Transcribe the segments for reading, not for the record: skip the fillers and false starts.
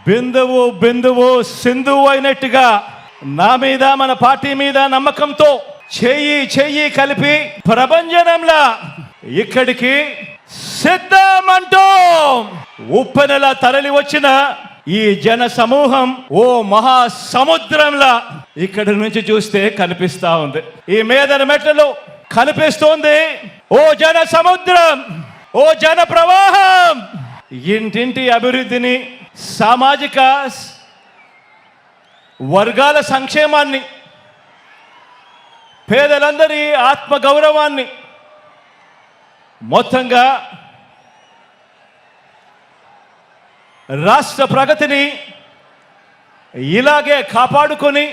బిందువు బిందువు సింధువు అయినట్టుగా నా మీద మన పార్టీ మీద నమ్మకంతో చెయ్యి కలిపి ప్రభంజనంలా ఇక్కడికి సిద్ధమంటూ ఉప్పెనలా తరలి వచ్చిన ఈ జన సమూహం ఓ మహా సముద్రంలా ఇక్కడి నుంచి చూస్తే కనిపిస్తా ఉంది. ఈ మేదన మెట్లలో కనిపిస్తోంది ఓ జన సముద్రం, ఓ జన ప్రవాహం. ఇంటింటి అభివృద్ధిని, సామాజిక వర్గాల సంక్షేమాన్ని, పేదలందరి ఆత్మగౌరవాన్ని, మొత్తంగా రాష్ట్ర ప్రగతిని ఇలాగే కాపాడుకొని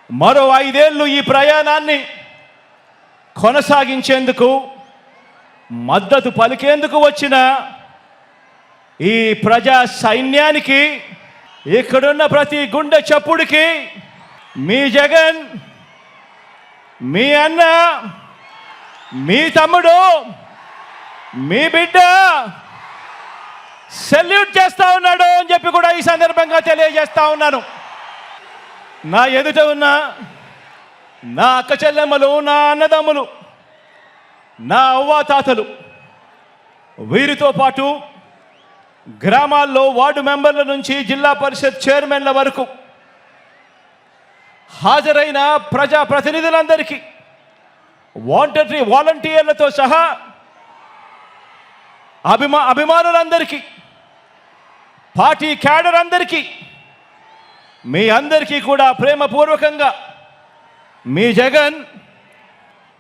మరో 5 ఏళ్ళు ఈ ప్రయాణాన్ని కొనసాగించేందుకు మద్దతు పలికేందుకు వచ్చిన ఈ ప్రజా సైన్యానికి, ఇక్కడున్న ప్రతి గుండె చప్పుడికి మీ జగన్, మీ అన్న, మీ తమ్ముడు, మీ బిడ్డ సెల్యూట్ చేస్తా ఉన్నాడు అని చెప్పి కూడా ఈ సందర్భంగా తెలియజేస్తా ఉన్నాను. నా ఎదుట ఉన్న నా అక్క చెల్లెమ్మలు, నా అన్నదమ్ములు, నా అవ్వాతాతలు, వీరితో పాటు గ్రామాల్లో వార్డు మెంబర్ల నుంచి జిల్లా పరిషత్ చైర్మన్ల వరకు హాజరైన ప్రజాప్రతినిధులందరికీ, వాలంటీర్లతో సహా అభిమానులందరికీ, పార్టీ క్యాడర్ అందరికీ, మీ అందరికీ కూడా ప్రేమపూర్వకంగా మీ జగన్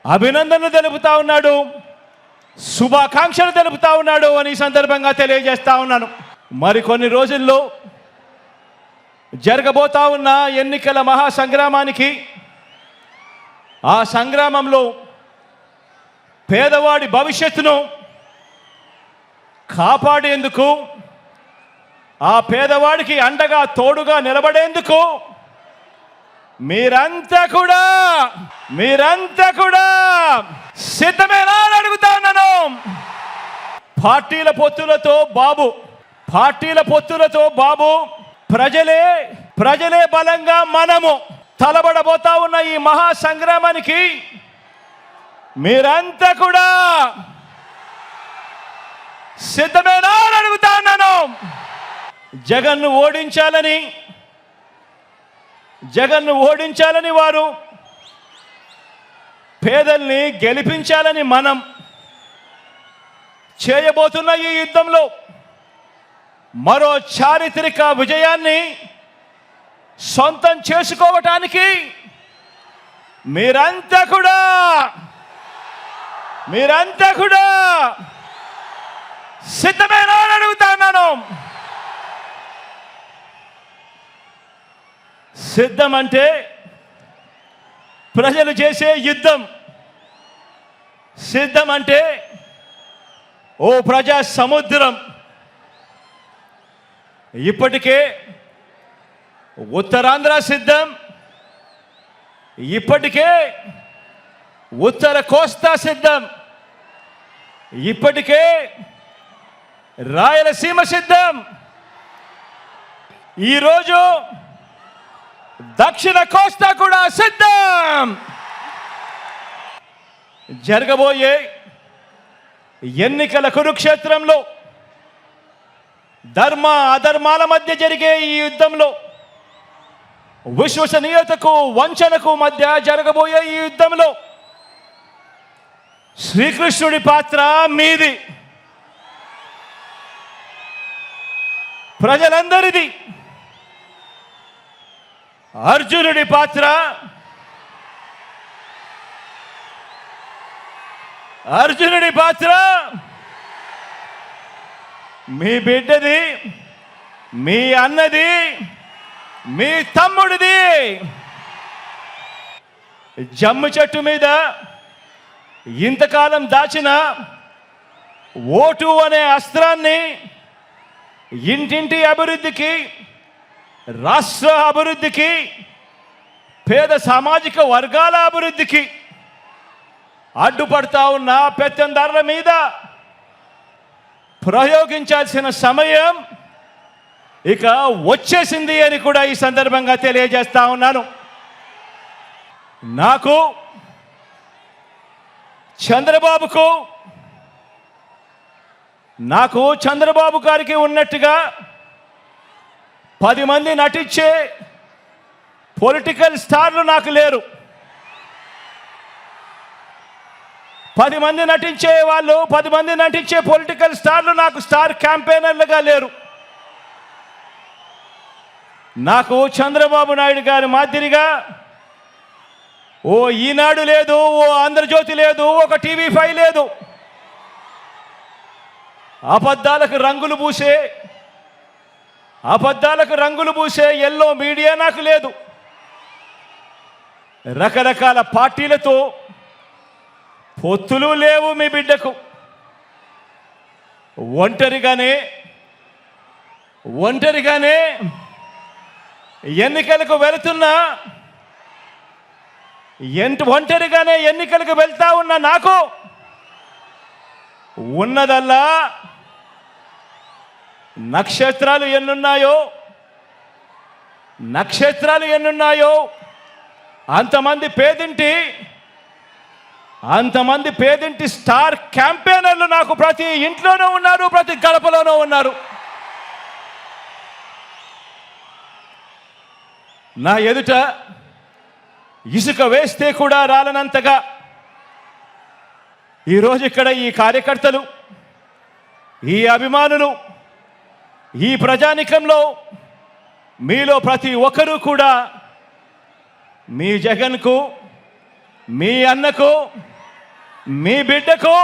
అభినందనలు తెలుపుతా ఉన్నాడు, శుభాకాంక్షలు తెలుపుతా ఉన్నాడు అని ఈ సందర్భంగా తెలియజేస్తా ఉన్నాను. మరికొన్ని రోజుల్లో జరగబోతా ఉన్న ఎన్నికల మహాసంగ్రామానికి, ఆ సంగ్రామంలో పేదవాడి భవిష్యత్తును కాపాడేందుకు, ఆ పేదవాడికి అండగా తోడుగా నిలబడేందుకు మీరంతా కూడా సిద్ధమేనా అని అడుగుతా ఉన్నాను. పార్టీల పొత్తులతో బాబు ప్రజలే బలంగా మనము తలబడబోతా ఉన్న ఈ మహా సంగ్రామానికి మీరంతా కూడా సిద్ధమేనా అని అడుగుతా ఉన్నాను. జగన్ను ఓడించాలని వారు, పేదల్ని గెలిపించాలని మనం చేయబోతున్న ఈ యుద్ధంలో మరో చారిత్రక విజయాన్ని సొంతం చేసుకోవటానికి మీరంతా కూడా సిద్ధమేనా అని అడుగుతున్నాను. సిద్ధం అంటే ప్రజలు చేసే యుద్ధం. సిద్ధం అంటే ఓ ప్రజా సముద్రం. ఇప్పటికే ఉత్తరాంధ్ర సిద్ధం, ఇప్పటికే ఉత్తర కోస్తా సిద్ధం, ఇప్పటికే రాయలసీమ సిద్ధం, ఈరోజు దక్షిణ కోస్తా కూడా సిద్ధం. జరగబోయే ఎన్నికల కురుక్షేత్రంలో ధర్మ అధర్మాల మధ్య జరిగే ఈ యుద్ధంలో, విశ్వసనీయతకు వంచనకు మధ్య జరగబోయే ఈ యుద్ధంలో శ్రీకృష్ణుడి పాత్ర మీది, ప్రజలందరిది. అర్జునుడి పాత్ర మీ బిడ్డది, మీ అన్నది, మీ తమ్ముడిది. జమ్ము చెట్టు మీద ఇంతకాలం దాచిన ఓటు అనే అస్త్రాన్ని ఇంటింటి అభివృద్ధికి, రాష్ట్ర అభివృద్ధికి, పేద సామాజిక వర్గాల అభివృద్ధికి అడ్డుపడతా ఉన్న పెత్తందారుల మీద ప్రయోగించాల్సిన సమయం ఇక వచ్చేసింది అని కూడా ఈ సందర్భంగా తెలియజేస్తా ఉన్నాను. నాకు చంద్రబాబు గారికి ఉన్నట్టుగా 10 మంది నటించే పొలిటికల్ స్టార్లు నాకు లేరు. 10 మంది నటించే పొలిటికల్ స్టార్లు నాకు స్టార్ క్యాంపెయినర్లుగా లేరు. నాకు చంద్రబాబు నాయుడు గారి మాదిరిగా ఓ ఈనాడు లేదు, ఓ ఆంధ్రజ్యోతి లేదు, ఒక TV5 లేదు. అబద్ధాలకు రంగులు పూసే ఎల్లో మీడియా నాకు లేదు. రకరకాల పార్టీలతో పొత్తులు లేవు మీ బిడ్డకు. ఒంటరిగానే ఎన్నికలకు వెళ్తా ఉన్న నాకు ఉన్నదల్లా నక్షత్రాలు ఎన్నున్నాయో అంతమంది పేదింటి స్టార్ క్యాంపెయినర్లు నాకు ప్రతి ఇంట్లోనూ ఉన్నారు, ప్రతి గడపలోనూ ఉన్నారు. నా ఎదుట ఇసుక వేస్తే కూడా రాలనంతగా ఈరోజు ఇక్కడ ఈ కార్యకర్తలు, ఈ అభిమానులు, ఈ ప్రజానికంలో మీలో ప్రతి ఒక్కరూ కూడా మీ జగన్కు, మీ అన్నకు, మీ బిడ్డకు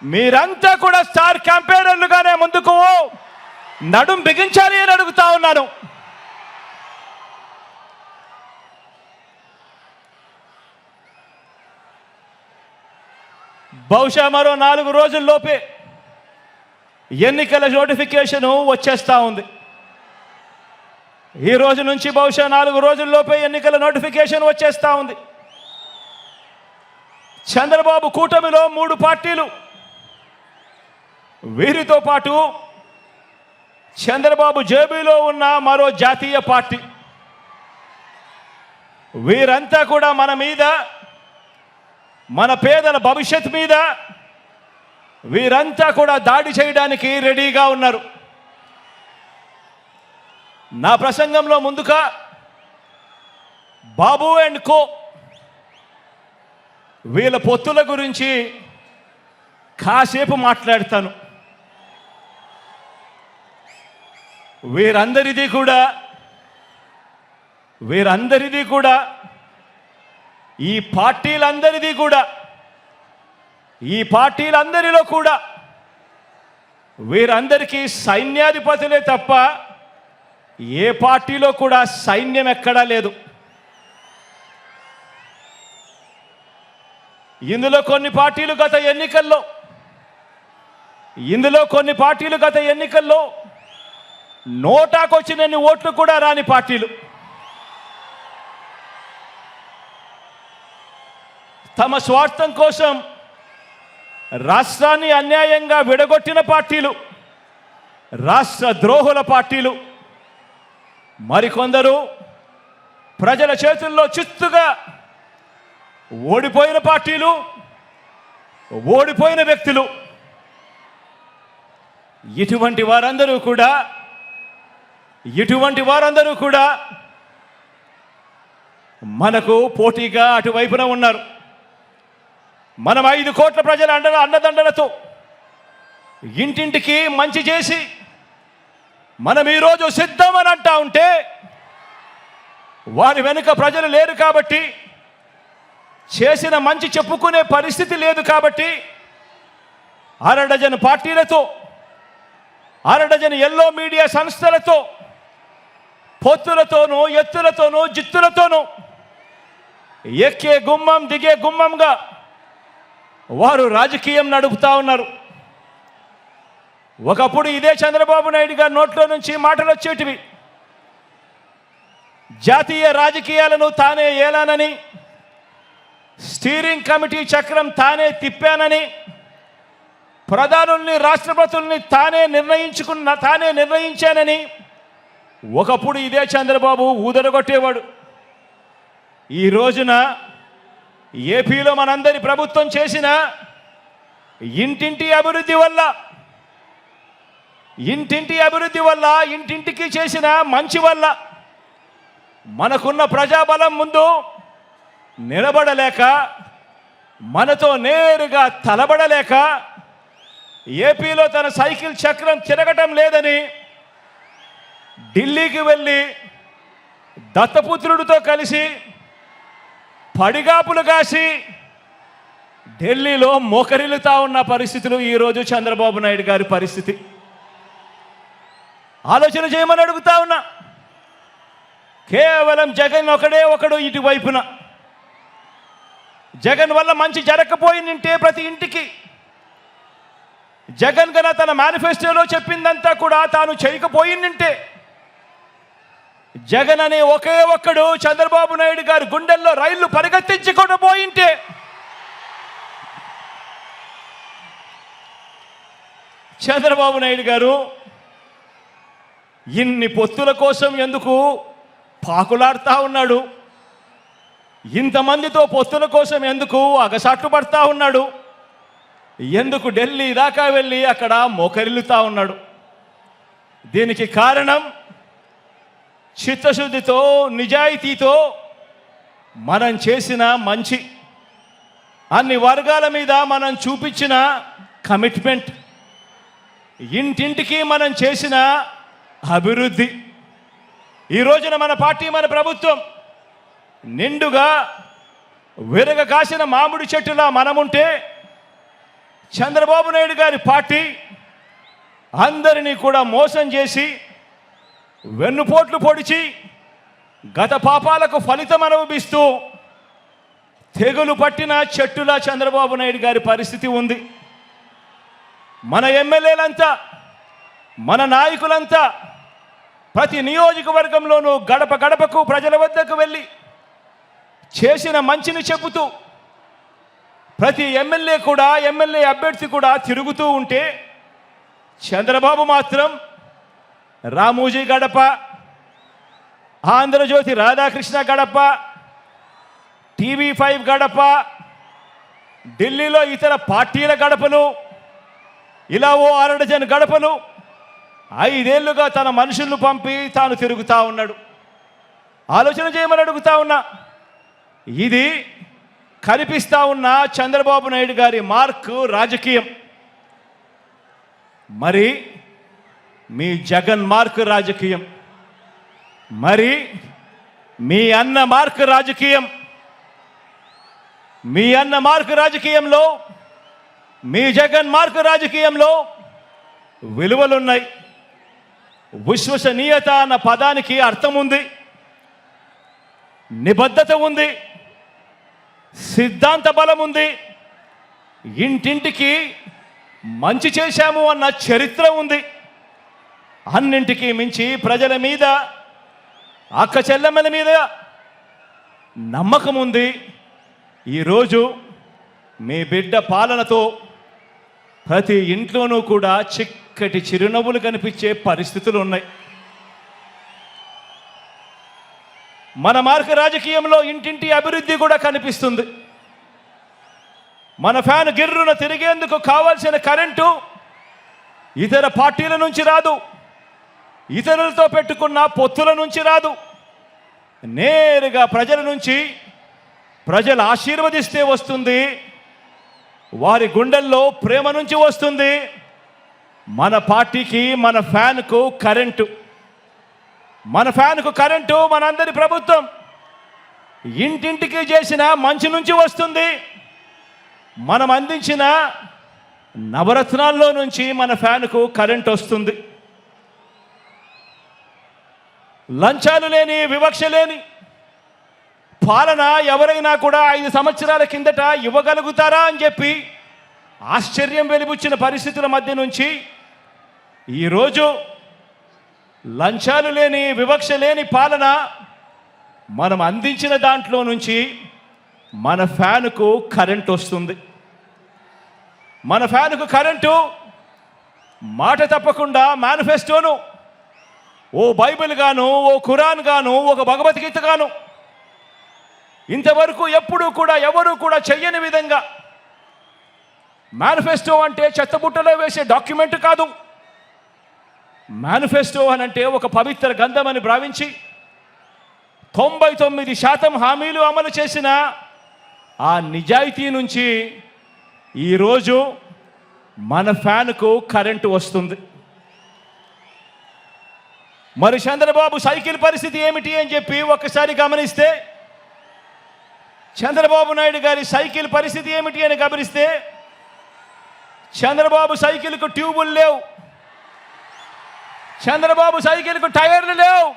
మీరంతా కూడా స్టార్ క్యాంపెయినర్లుగానే ముందుకు నడుం బిగించాలి అని అడుగుతా ఉన్నాను. బహుశా మరో 4 రోజుల్లోపే ఎన్నికల నోటిఫికేషన్ వచ్చేస్తూ ఉంది. ఈ రోజు నుంచి బహుశా 4 రోజుల్లోపే ఎన్నికల నోటిఫికేషన్ వచ్చేస్తూ ఉంది. చంద్రబాబు కూటమిలో 3 పార్టీలు, వీరితో పాటు చంద్రబాబు జేబీలో ఉన్న మరో జాతీయ పార్టీ, వీరంతా కూడా మన మీద, మన పేదల భవిష్యత్ మీద వీరంతా కూడా దాడి చేయడానికి రెడీగా ఉన్నారు. నా ప్రసంగంలో ముందుగా బాబు అండ్ కో వీళ్ళ పొత్తుల గురించి కాసేపు మాట్లాడతాను. వీరందరిది కూడా ఈ పార్టీలందరిలో కూడా వీరందరికీ సైన్యాధిపతులే తప్ప ఏ పార్టీలో కూడా సైన్యం ఎక్కడా లేదు. ఇందులో కొన్ని పార్టీలు గత ఎన్నికల్లో నోటాకొచ్చినన్ని ఓట్లు కూడా రాని పార్టీలు, తమ స్వార్థం కోసం రాష్ట్రాన్ని అన్యాయంగా విడగొట్టిన పార్టీలు, రాష్ట్ర ద్రోహుల పార్టీలు, మరికొందరు ప్రజల చేతుల్లో చిత్తుగా ఓడిపోయిన పార్టీలు, ఓడిపోయిన వ్యక్తులు. ఇటువంటి వారందరూ కూడా మనకు పోటీగా అటువైపున ఉన్నారు. మనం 5 కోట్ల ప్రజల అండదండలతో ఇంటింటికి మంచి చేసి మనం ఈరోజు సిద్ధమని అంటా ఉంటే, వారి వెనుక ప్రజలు లేరు కాబట్టి, చేసిన మంచి చెప్పుకునే పరిస్థితి లేదు కాబట్టి, 6 డజన్ పార్టీలతో, 6 డజన్ ఎల్లో మీడియా సంస్థలతో, పొత్తులతోనూ, ఎత్తులతోనూ, జిత్తులతోనూ ఎక్కే గుమ్మం దిగే గుమ్మంగా వారు రాజకీయం నడుపుతా ఉన్నారు. ఒకప్పుడు ఇదే చంద్రబాబు నాయుడు గారి నోట్లో నుంచి మాటలు వచ్చేటివి, జాతీయ రాజకీయాలను తానే ఏలానని, స్టీరింగ్ కమిటీ చక్రం తానే తిప్పానని, ప్రధానుల్ని రాష్ట్రపతుల్ని తానే నిర్ణయించానని ఒకప్పుడు ఇదే చంద్రబాబు ఊదరగొట్టేవాడు. ఈ రోజున ఏపీలో మనందరి ప్రభుత్వం చేసిన ఇంటింటి అభివృద్ధి వల్ల ఇంటింటికి చేసిన మంచి వల్ల మనకున్న ప్రజాబలం ముందు నిలబడలేక, మనతో నేరుగా తలబడలేక, ఏపీలో తన సైకిల్ చక్రం తిరగటం లేదని ఢిల్లీకి వెళ్ళి దత్తపుత్రుడితో కలిసి పడిగాపులు కాసి ఢిల్లీలో మోకరిల్లుతా ఉన్న పరిస్థితులు ఈరోజు చంద్రబాబు నాయుడు గారి పరిస్థితి. ఆలోచన చేయమని అడుగుతా ఉన్నా. కేవలం జగన్ ఒకడు ఇటువైపున. జగన్ వల్ల మంచి జరగకపోయిందంటే ప్రతి ఇంటికి, జగన్ గన తన మేనిఫెస్టోలో చెప్పిందంతా కూడా తాను చేయకపోయిందంటే, జగన్ అనే ఒక్కడు చంద్రబాబు నాయుడు గారి గుండెల్లో రైళ్లు పరిగెత్తించకుండా పోయింటే, చంద్రబాబు నాయుడు గారు ఇన్ని పొత్తుల కోసం ఎందుకు పాకులాడుతూ ఉన్నాడు? ఇంతమందితో పొత్తుల కోసం ఎందుకు అగసాట్లు పడతా ఉన్నాడు? ఎందుకు ఢిల్లీ దాకా వెళ్ళి అక్కడ మోకరిల్లుతా ఉన్నాడు? దీనికి కారణం చిత్తశుద్ధితో, నిజాయితీతో మనం చేసిన మంచి, అన్ని వర్గాల మీద మనం చూపించిన కమిట్మెంట్, ఇంటింటికి మనం చేసిన అభివృద్ధి. ఈ రోజున మన పార్టీ, మన ప్రభుత్వం నిండుగా విరగ కాసిన మామిడి చెట్టులా మనముంటే, చంద్రబాబు నాయుడు గారి పార్టీ అందరినీ కూడా మోసం చేసి, వెన్నుపోట్లు పొడిచి, గత పాపాలకు ఫలితం అనుభవిస్తూ తెగులు పట్టిన చెట్టులా చంద్రబాబు నాయుడు గారి పరిస్థితి ఉంది. మన ఎమ్మెల్యేలంతా, మన నాయకులంతా ప్రతి నియోజకవర్గంలోనూ గడప గడపకు ప్రజల వద్దకు వెళ్ళి చేసిన మంచిని చెబుతూ, ప్రతి ఎమ్మెల్యే అభ్యర్థి కూడా తిరుగుతూ ఉంటే, చంద్రబాబు మాత్రం రామోజీ గడప, ఆంధ్రజ్యోతి రాధాకృష్ణ గడప, TV5 గడప, ఢిల్లీలో ఇతర పార్టీల గడపలు, ఇలా ఓ 6 డజన్ గడపలు 5 ఏళ్లుగా తన మనుషులను పంపి తాను తిరుగుతూ ఉన్నాడు. ఆలోచన చేయమని అడుగుతా ఉన్నా. ఇది కనిపిస్తా ఉన్న చంద్రబాబు నాయుడు గారి మార్క్ రాజకీయం. మరి మీ జగన్ మార్క్ రాజకీయం, మరి మీ అన్న మార్క్ రాజకీయం. మీ అన్న మార్క్ రాజకీయంలో, మీ జగన్ మార్క్ రాజకీయంలో విలువలున్నాయి. విశ్వసనీయత అన్న పదానికి అర్థం ఉంది, నిబద్ధత ఉంది, సిద్ధాంత బలం ఉంది, ఇంటింటికి మంచి చేశాము అన్న చరిత్ర ఉంది. అన్నింటికీ మించి ప్రజల మీద, అక్క చెల్లెమ్మల మీద నమ్మకం ఉంది. ఈరోజు మీ బిడ్డ పాలనతో ప్రతి ఇంట్లోనూ కూడా చిక్కటి చిరునవ్వులు కనిపించే పరిస్థితులు ఉన్నాయి. మన మార్గ రాజకీయంలో ఇంటింటి అభివృద్ధి కూడా కనిపిస్తుంది. మన ఫ్యాన్ గిర్రున తిరిగేందుకు కావాల్సిన కరెంటు ఇతర పార్టీల నుంచి రాదు, ఇతరులతో పెట్టుకున్న పొత్తుల నుంచి రాదు, నేరుగా ప్రజల నుంచి, ప్రజలు ఆశీర్వదిస్తే వస్తుంది, వారి గుండెల్లో ప్రేమ నుంచి వస్తుంది. మన పార్టీకి, మన ఫ్యాన్కు కరెంటు, మనందరి ప్రభుత్వం ఇంటింటికి చేసిన మంచి నుంచి వస్తుంది. మనం అందించిన నవరత్నాల్లో నుంచి మన ఫ్యాన్కు కరెంట్ వస్తుంది. లంచాలు లేని, వివక్ష లేని పాలన ఎవరైనా కూడా 5 సంవత్సరాల కిందట ఇవ్వగలుగుతారా అని చెప్పి ఆశ్చర్యం వెలిబుచ్చిన పరిస్థితుల మధ్య నుంచి ఈరోజు లంచాలు లేని, వివక్ష లేని పాలన మనం అందించిన దాంట్లో నుంచి మన ఫ్యాన్కు కరెంట్ వస్తుంది. మన ఫ్యాన్కు కరెంటు, మాట తప్పకుండా మేనిఫెస్టోను, ఓ బైబిల్ గాను, ఓ ఖురాన్ గాను, ఒక భగవద్గీత గాను ఇంతవరకు ఎప్పుడూ కూడా ఎవరు కూడా చెయ్యని విధంగా మేనిఫెస్టో అంటే చెత్తబుట్టలో వేసే డాక్యుమెంట్ కాదు. మేనిఫెస్టో అని అంటే ఒక పవిత్ర గ్రంథం అని భావించి 99% హామీలు అమలు చేసిన ఆ నిజాయితీ నుంచి ఈరోజు మన ఫ్యాన్కు కరెంటు వస్తుంది. మరి చంద్రబాబు సైకిల్ పరిస్థితి ఏమిటి అని చెప్పి ఒక్కసారి గమనిస్తే, చంద్రబాబు నాయుడు గారి సైకిల్ పరిస్థితి ఏమిటి అని గమనిస్తే, చంద్రబాబు సైకిల్కు ట్యూబులు లేవు, చంద్రబాబు సైకిల్కు టైర్లు లేవు,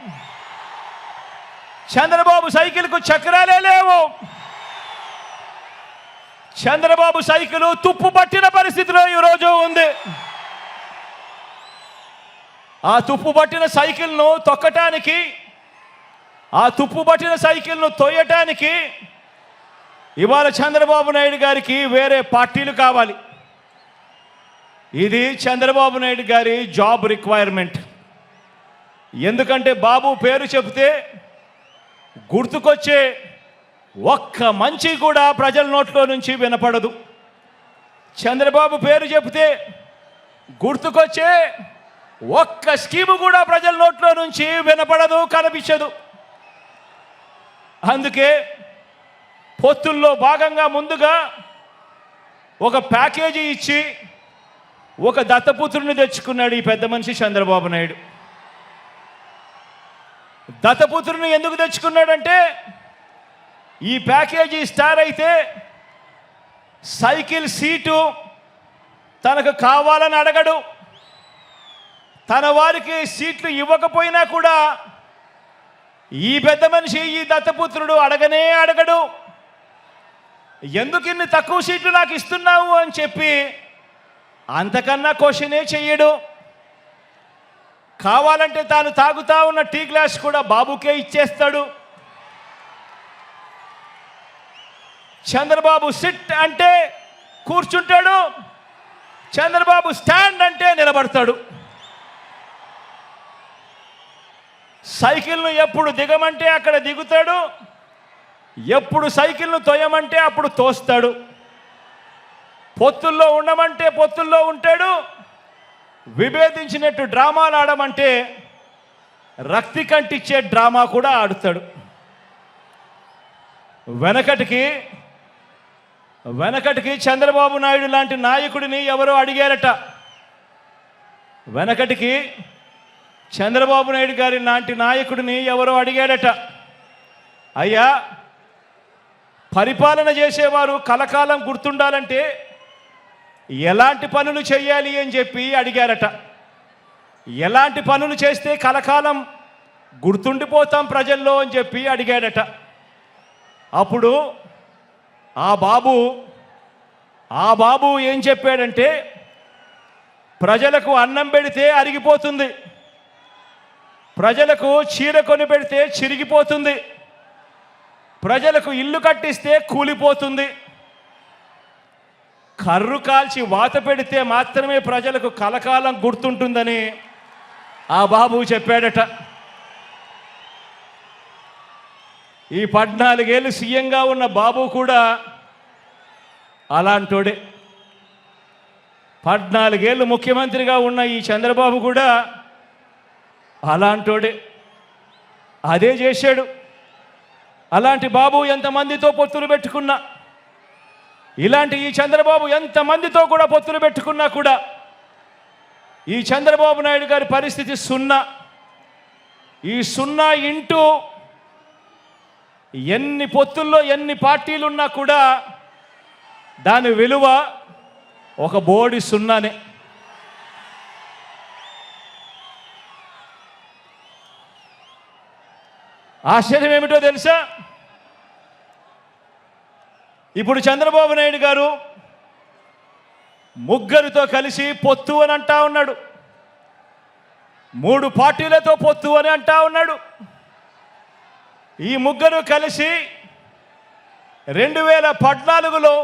చంద్రబాబు సైకిల్కు చక్రాలే లేవు. చంద్రబాబు సైకిల్ తుప్పు పట్టిన పరిస్థితిలో ఈరోజు ఉంది. ఆ తుప్పు పట్టిన సైకిల్ను తొక్కటానికి, ఆ తుప్పు పట్టిన సైకిల్ను తొయ్యటానికి ఇవాళ చంద్రబాబు నాయుడు గారికి వేరే పార్టీలు కావాలి. ఇది చంద్రబాబు నాయుడు గారి జాబ్ రిక్వైర్మెంట్. ఎందుకంటే బాబు పేరు చెబితే గుర్తుకొచ్చే ఒక్క మంచి కూడా ప్రజల నోట్లో నుంచి వినపడదు. చంద్రబాబు పేరు చెబితే గుర్తుకొచ్చే ఒక్క స్కీము కూడా ప్రజల నోట్లో నుంచి వినపడదు, కనిపించదు. అందుకే పొత్తుల్లో భాగంగా ముందుగా ఒక ప్యాకేజీ ఇచ్చి ఒక దత్తపుత్రుని తెచ్చుకున్నాడు ఈ పెద్ద మనిషి చంద్రబాబు నాయుడు. దత్తపుత్రుని ఎందుకు తెచ్చుకున్నాడంటే, ఈ ప్యాకేజీ స్టార్ అయితే సైకిల్ సీటు తనకు కావాలని అడగడు, తన వారికి సీట్లు ఇవ్వకపోయినా కూడా ఈ పెద్ద మనిషి, ఈ దత్తపుత్రుడు అడగనే అడగడు. ఎందుకు ఇన్ని తక్కువ సీట్లు నాకు ఇస్తున్నావు అని చెప్పి అంతకన్నా క్వశ్చనే చెయ్యడు. కావాలంటే తాను తాగుతా ఉన్న టీ గ్లాస్ కూడా బాబుకే ఇచ్చేస్తాడు. చంద్రబాబు సిట్ అంటే కూర్చుంటాడు, చంద్రబాబు స్టాండ్ అంటే నిలబడతాడు. సైకిల్ను ఎప్పుడు దిగమంటే అక్కడ దిగుతాడు, ఎప్పుడు సైకిల్ను తోయమంటే అప్పుడు తోస్తాడు. పొత్తుల్లో ఉండమంటే పొత్తుల్లో ఉంటాడు, విభేదించినట్టు డ్రామాలు ఆడమంటే రక్తి కంటిచ్చే డ్రామా కూడా ఆడుతాడు. వెనకటికి చంద్రబాబు నాయుడు లాంటి నాయకుడిని ఎవరో అడిగారట. వెనకటికి చంద్రబాబు నాయుడు గారి లాంటి నాయకుడిని ఎవరో అడిగాడట, అయ్యా పరిపాలన చేసేవారు కలకాలం గుర్తుండాలంటే ఎలాంటి పనులు చేయాలి అని చెప్పి అడిగారట. ఎలాంటి పనులు చేస్తే కలకాలం గుర్తుండిపోతాం ప్రజల్లో అని చెప్పి అడిగాడట. అప్పుడు ఆ బాబు ఏం చెప్పాడంటే, ప్రజలకు అన్నం పెడితే అరిగిపోతుంది, ప్రజలకు చీర కొని పెడితే చిరిగిపోతుంది, ప్రజలకు ఇల్లు కట్టిస్తే కూలిపోతుంది, కర్రు కాల్చి వాత పెడితే మాత్రమే ప్రజలకు కలకాలం గుర్తుంటుందని ఆ బాబు చెప్పాడట. ఈ 14 ఏళ్ళు సీఎంగా ఉన్న బాబు కూడా అలాంటోడే. 14 ఏళ్ళు ముఖ్యమంత్రిగా ఉన్న ఈ చంద్రబాబు కూడా అలాంటోడే. అదే చేశాడు. అలాంటి బాబు ఎంతమందితో పొత్తులు పెట్టుకున్నా, ఇలాంటి ఈ చంద్రబాబు ఎంతమందితో కూడా పొత్తులు పెట్టుకున్నా కూడా ఈ చంద్రబాబు నాయుడు గారి పరిస్థితి సున్నా. ఈ సున్నా ఇంటూ ఎన్ని పొత్తుల్లో ఎన్ని పార్టీలున్నా కూడా దాని విలువ ఒక బోడి సున్నానే. ఆశ్చర్యం ఏమిటో తెలుసా, ఇప్పుడు చంద్రబాబు నాయుడు గారు ముగ్గురితో కలిసి పొత్తు అని అంటా ఉన్నాడు, 3 పార్టీలతో పొత్తు అని అంటా ఉన్నాడు. ఈ ముగ్గురు కలిసి 2014లో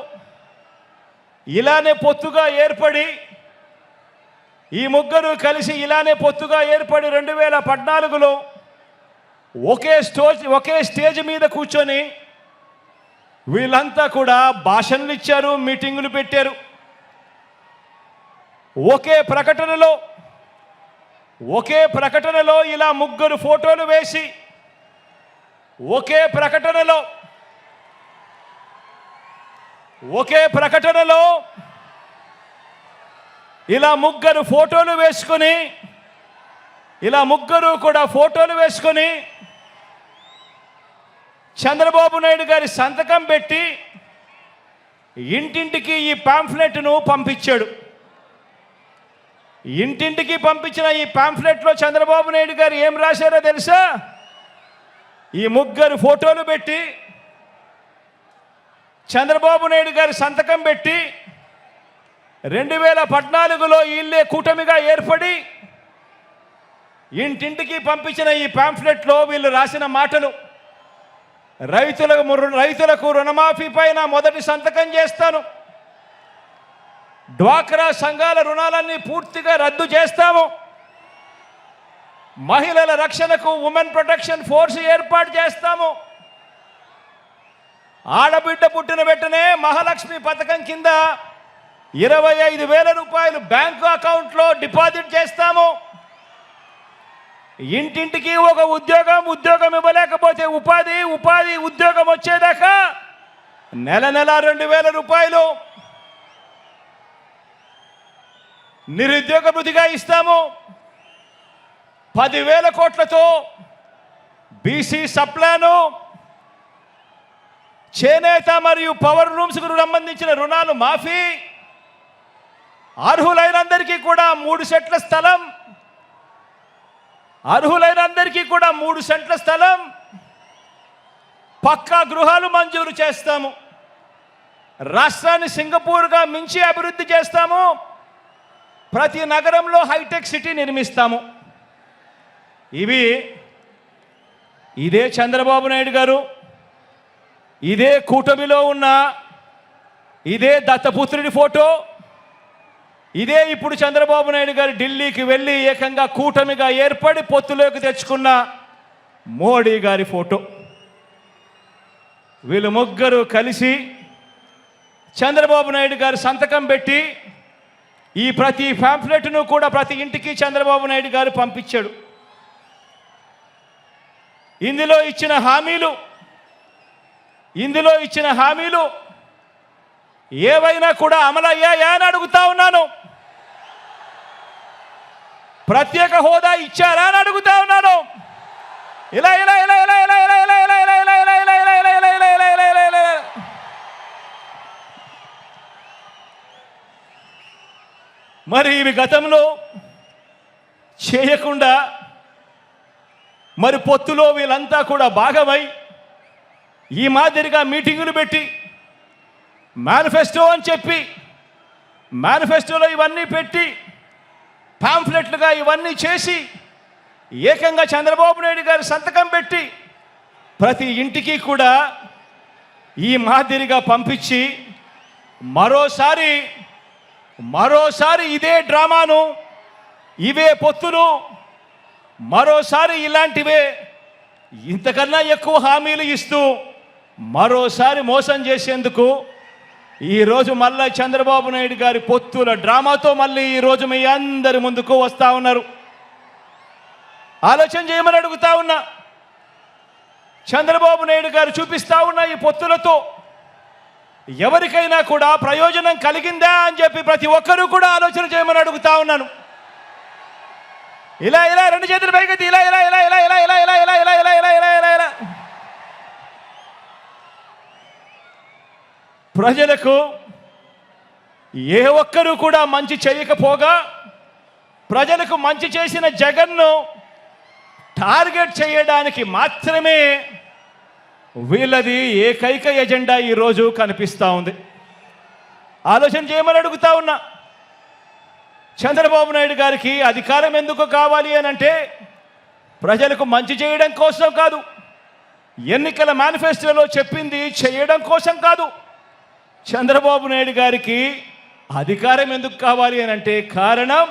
ఇలానే పొత్తుగా ఏర్పడి ఈ ముగ్గురు కలిసి ఇలానే పొత్తుగా ఏర్పడి 2014లో ఒకే స్టేజ్ మీద కూర్చొని వీళ్ళంతా కూడా భాషణలు ఇచ్చారు, మీటింగులు పెట్టారు. ఒకే ప్రకటనలో ఇలా ముగ్గురు ఫోటోలు వేసి ఒకే ప్రకటనలో ఇలా ముగ్గురు ఫోటోలు వేసుకొని ఇలా ముగ్గురు కూడా ఫోటోలు వేసుకొని చంద్రబాబు నాయుడు గారి సంతకం పెట్టి ఇంటింటికి ఈ పాంఫ్లెట్ను పంపించాడు. ఇంటింటికి పంపించిన ఈ పాంఫ్లెట్లో చంద్రబాబు నాయుడు గారు ఏం రాశారో తెలుసా? ఈ ముగ్గురు ఫోటోలు పెట్టి చంద్రబాబు నాయుడు గారి సంతకం పెట్టి 2014లో వీళ్ళే కూటమిగా ఏర్పడి ఇంటింటికి పంపించిన ఈ పాంఫ్లెట్లో వీళ్ళు రాసిన మాటలు: రైతులకు రుణమాఫీ పైన మొదటి సంతకం చేస్తాను, డ్వాక్రా సంఘాల రుణాలన్నీ పూర్తిగా రద్దు చేస్తాము, మహిళల రక్షణకు ఉమెన్ ప్రొటెక్షన్ ఫోర్స్ ఏర్పాటు చేస్తాము, ఆడబిడ్డ పుట్టిన వెంటనే మహాలక్ష్మి పథకం కింద 25,000 రూపాయలు బ్యాంకు అకౌంట్లో డిపాజిట్ చేస్తాము, ఇంటింటికి ఒక ఉద్యోగం ఇవ్వలేకపోతే ఉద్యోగం వచ్చేదాకా నెల 2,000 రూపాయలు నిరుద్యోగ భృతిగా ఇస్తాము, 10,000 కోట్లతో బీసీ సప్లాను, చేనేత మరియు పవర్ లూమ్స్కు సంబంధించిన రుణాలు మాఫీ, అర్హులైనందరికీ కూడా 3 సెంట్ల స్థలం, పక్కా గృహాలు మంజూరు చేస్తాము, రాష్ట్రాన్ని సింగపూర్గా మించి అభివృద్ధి చేస్తాము, ప్రతి నగరంలో హైటెక్ సిటీ నిర్మిస్తాము. ఇదే చంద్రబాబు నాయుడు గారు, ఇదే కూటమిలో ఉన్న ఇదే దత్తపుత్రుడి ఫోటో, ఇదే ఇప్పుడు చంద్రబాబు నాయుడు గారు ఢిల్లీకి వెళ్ళి ఏకంగా కూటమిగా ఏర్పడి పొత్తులోకి తెచ్చుకున్న మోడీ గారి ఫోటో. వీళ్ళు ముగ్గురు కలిసి చంద్రబాబు నాయుడు గారు సంతకం పెట్టి ఈ ప్రతి పాంఫ్లెట్ను కూడా ప్రతి ఇంటికి చంద్రబాబు నాయుడు గారు పంపించాడు. ఇందులో ఇచ్చిన హామీలు ఏవైనా కూడా అమలయ్యాయా అని అడుగుతా ఉన్నాను. ప్రత్యేక హోదా ఇచ్చారా అని అడుగుతా ఉన్నాను. ఇలా మరి ఇవి గతంలో చేయకుండా మరి పొత్తులో వీళ్ళంతా కూడా భాగమై ఈ మాదిరిగా మీటింగులు పెట్టి మేనిఫెస్టో అని చెప్పి మేనిఫెస్టోలో ఇవన్నీ పెట్టి పాంఫ్లెట్లుగా ఇవన్నీ చేసి ఏకంగా చంద్రబాబు నాయుడు గారి సంతకం పెట్టి ప్రతి ఇంటికి కూడా ఈ మాదిరిగా పంపించి మరోసారి ఇదే డ్రామాను, ఇవే పొత్తులు, మరోసారి ఇలాంటివే ఇంతకన్నా ఎక్కువ హామీలు ఇస్తూ మరోసారి మోసం చేసేందుకు ఈరోజు మళ్ళీ చంద్రబాబు నాయుడు గారి పొత్తుల డ్రామాతో మళ్ళీ ఈరోజు మీ అందరి ముందుకు వస్తూ ఉన్నారు. ఆలోచన చేయమని అడుగుతా ఉన్నా. చంద్రబాబు నాయుడు గారు చూపిస్తా ఉన్న ఈ పొత్తులతో ఎవరికైనా కూడా ప్రయోజనం కలిగిందా అని చెప్పి ప్రతి ఒక్కరూ కూడా ఆలోచన చేయమని అడుగుతా ఉన్నాను. ఇలా రెండు చేతులు పైకెత్తి ఇలా ప్రజలకు ఏ ఒక్కరూ కూడా మంచి చేయకపోగా ప్రజలకు మంచి చేసిన జగన్ను టార్గెట్ చేయడానికి మాత్రమే వీళ్ళది ఏకైక ఎజెండా ఈరోజు కనిపిస్తూ ఉంది. ఆలోచన చేయమని అడుగుతా ఉన్నా. చంద్రబాబు నాయుడు గారికి అధికారం ఎందుకు కావాలి అని అంటే ప్రజలకు మంచి చేయడం కోసం కాదు, ఎన్నికల మేనిఫెస్టోలో చెప్పింది చేయడం కోసం కాదు. చంద్రబాబు నాయుడు గారికి అధికారం ఎందుకు కావాలి అని అంటే కారణం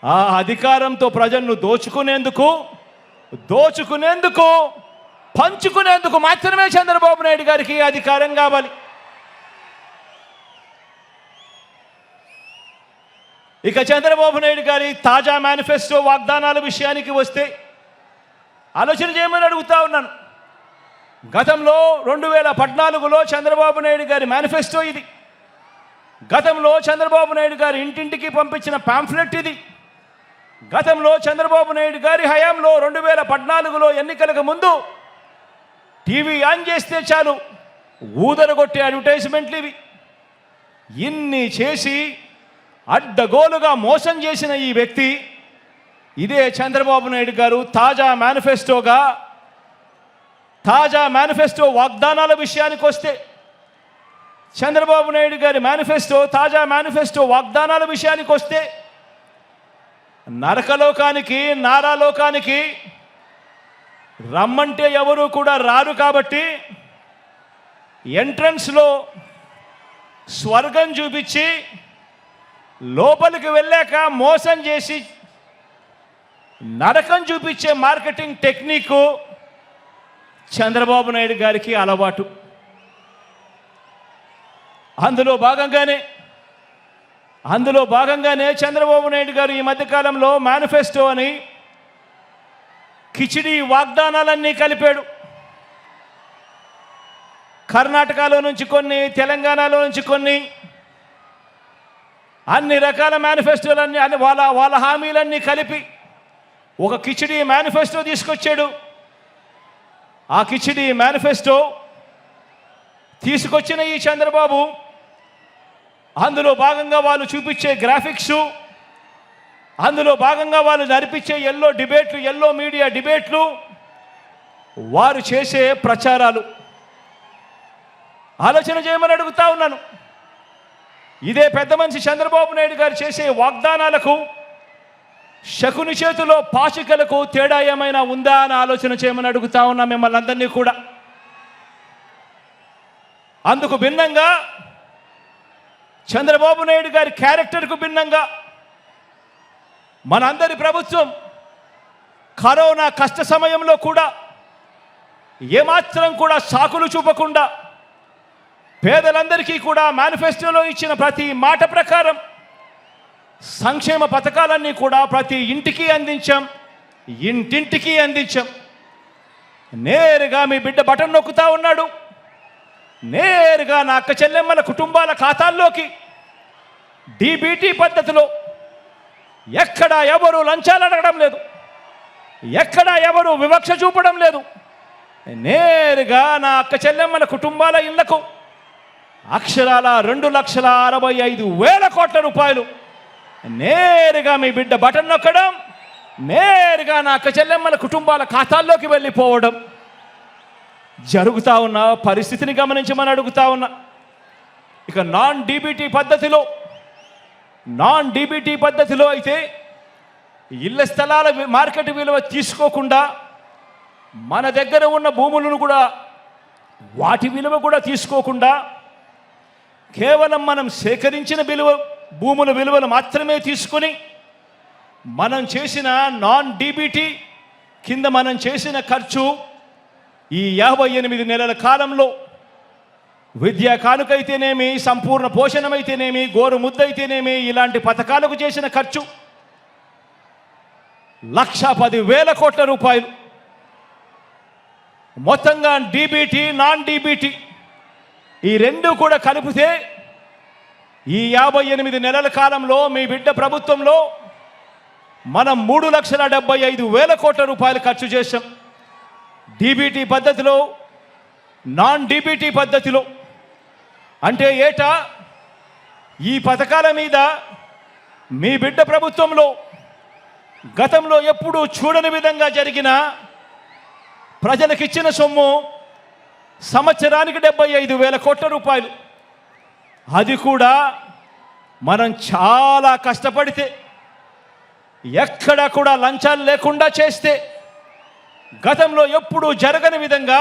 ఆ అధికారంతో ప్రజలను దోచుకునేందుకు పంచుకునేందుకు మాత్రమే చంద్రబాబు నాయుడు గారికి అధికారం కావాలి. ఇక చంద్రబాబు నాయుడు గారి తాజా మేనిఫెస్టో వాగ్దానాల విషయానికి వస్తే ఆలోచన చేయమని అడుగుతా ఉన్నాను. గతంలో 2014లో చంద్రబాబు నాయుడు గారి మేనిఫెస్టో ఇది. గతంలో చంద్రబాబు నాయుడు గారి ఇంటింటికి పంపించిన పాంఫ్లెట్ ఇది. గతంలో చంద్రబాబు నాయుడు గారి హయాంలో 2014లో ఎన్నికలకు ముందు టీవీ ఆన్ చేస్తే చాలు ఊదరగొట్టే అడ్వర్టైజ్మెంట్లు ఇవి. ఇన్ని చేసి అడ్డగోలుగా మోసం చేసిన ఈ వ్యక్తి ఇదే చంద్రబాబు నాయుడు గారు తాజా మేనిఫెస్టో వాగ్దానాల విషయానికి వస్తే చంద్రబాబు నాయుడు గారి తాజా మేనిఫెస్టో వాగ్దానాల విషయానికి వస్తే నరకలోకానికి నారాలోకానికి రమ్మంటే ఎవరు కూడా రారు కాబట్టి ఎంట్రన్స్లో స్వర్గం చూపించి లోపలికి వెళ్ళాక మోసం చేసి నరకం చూపించే మార్కెటింగ్ టెక్నిక్ చంద్రబాబు నాయుడు గారికి అలవాటు. అందులో భాగంగానే చంద్రబాబు నాయుడు గారు ఈ మధ్యకాలంలో మేనిఫెస్టో అని కిచిడి వాగ్దానాలన్నీ కలిపాడు. కర్ణాటకలో నుంచి కొన్ని, తెలంగాణలో నుంచి కొన్ని, అన్ని రకాల మేనిఫెస్టోలన్నీ వాళ్ళ హామీలన్నీ కలిపి ఒక కిచిడి మేనిఫెస్టో తీసుకొచ్చాడు. ఆ కిచిడి మేనిఫెస్టో తీసుకొచ్చిన ఈ చంద్రబాబు అందులో భాగంగా వాళ్ళు చూపించే గ్రాఫిక్స్, అందులో భాగంగా వాళ్ళు నడిపించే ఎల్లో మీడియా డిబేట్లు, వారు చేసే ప్రచారాలు ఆలోచన చేయమని అడుగుతా ఉన్నాను. ఇదే పెద్ద మనిషి చంద్రబాబు నాయుడు గారు చేసే వాగ్దానాలకు శకుని చేతిలో పాచికలకు తేడా ఏమైనా ఉందా అని ఆలోచన చేయమని అడుగుతా ఉన్నా మిమ్మల్ని అందరినీ కూడా. అందుకు భిన్నంగా చంద్రబాబు నాయుడు గారి క్యారెక్టర్కు భిన్నంగా మనందరి ప్రభుత్వం కరోనా కష్ట సమయంలో కూడా ఏమాత్రం కూడా సాకులు చూపకుండా పేదలందరికీ కూడా మేనిఫెస్టోలో ఇచ్చిన ప్రతి మాట ప్రకారం సంక్షేమ పథకాలన్నీ కూడా ప్రతి ఇంటికి అందించాం. నేరుగా మీ బిడ్డ బటన్ నొక్కుతా ఉన్నాడు. నేరుగా నా అక్క చెల్లెమ్మల కుటుంబాల ఖాతాల్లోకి డీబీటీ పద్ధతిలో ఎక్కడా ఎవరు లంచాలు అడగడం లేదు, ఎక్కడా ఎవరు వివక్ష చూపడం లేదు. నేరుగా నా అక్క చెల్లెమ్మల కుటుంబాల ఇళ్లకు అక్షరాల 2,65,000 కోట్ల రూపాయలు నేరుగా మీ బిడ్డ బటన్ నొక్కడం, నేరుగా నా అక్క చెల్లెమ్మల కుటుంబాల ఖాతాల్లోకి వెళ్ళిపోవడం జరుగుతూ ఉన్న పరిస్థితిని గమనించమని అడుగుతా ఉన్నా. ఇక నాన్ డీబీటీ పద్ధతిలో అయితే ఇళ్ల స్థలాల మార్కెట్ విలువ తీసుకోకుండా మన దగ్గర ఉన్న భూములను కూడా వాటి విలువ కూడా తీసుకోకుండా కేవలం మనం సేకరించిన భూముల విలువలు మాత్రమే తీసుకుని మనం చేసిన నాన్ డీబీటీ కింద మనం చేసిన ఖర్చు ఈ 58 నెలల కాలంలో విద్యా కానుకైతేనేమి, సంపూర్ణ పోషణమైతేనేమి, గోరు ముద్దయితేనేమి, ఇలాంటి పథకాలకు చేసిన ఖర్చు 1,10,000 కోట్ల రూపాయలు. మొత్తంగా డీబీటీ నాన్ డీబీటీ ఈ రెండు కూడా కలిపితే ఈ 58 నెలల కాలంలో మీ బిడ్డ ప్రభుత్వంలో మనం 3,75,000 కోట్ల రూపాయలు ఖర్చు చేశాం. డీబీటీ పద్ధతిలో, నాన్ డీబీటీ పద్ధతిలో. అంటే ఏటా ఈ పథకాల మీద మీ బిడ్డ ప్రభుత్వంలో గతంలో ఎప్పుడూ చూడని విధంగా జరిగిన ప్రజలకిచ్చిన సొమ్ము సంవత్సరానికి 75,000 కోట్ల రూపాయలు. అది కూడా మనం చాలా కష్టపడితే, ఎక్కడ కూడా లంచాలు లేకుండా చేస్తే, గతంలో ఎప్పుడూ జరగని విధంగా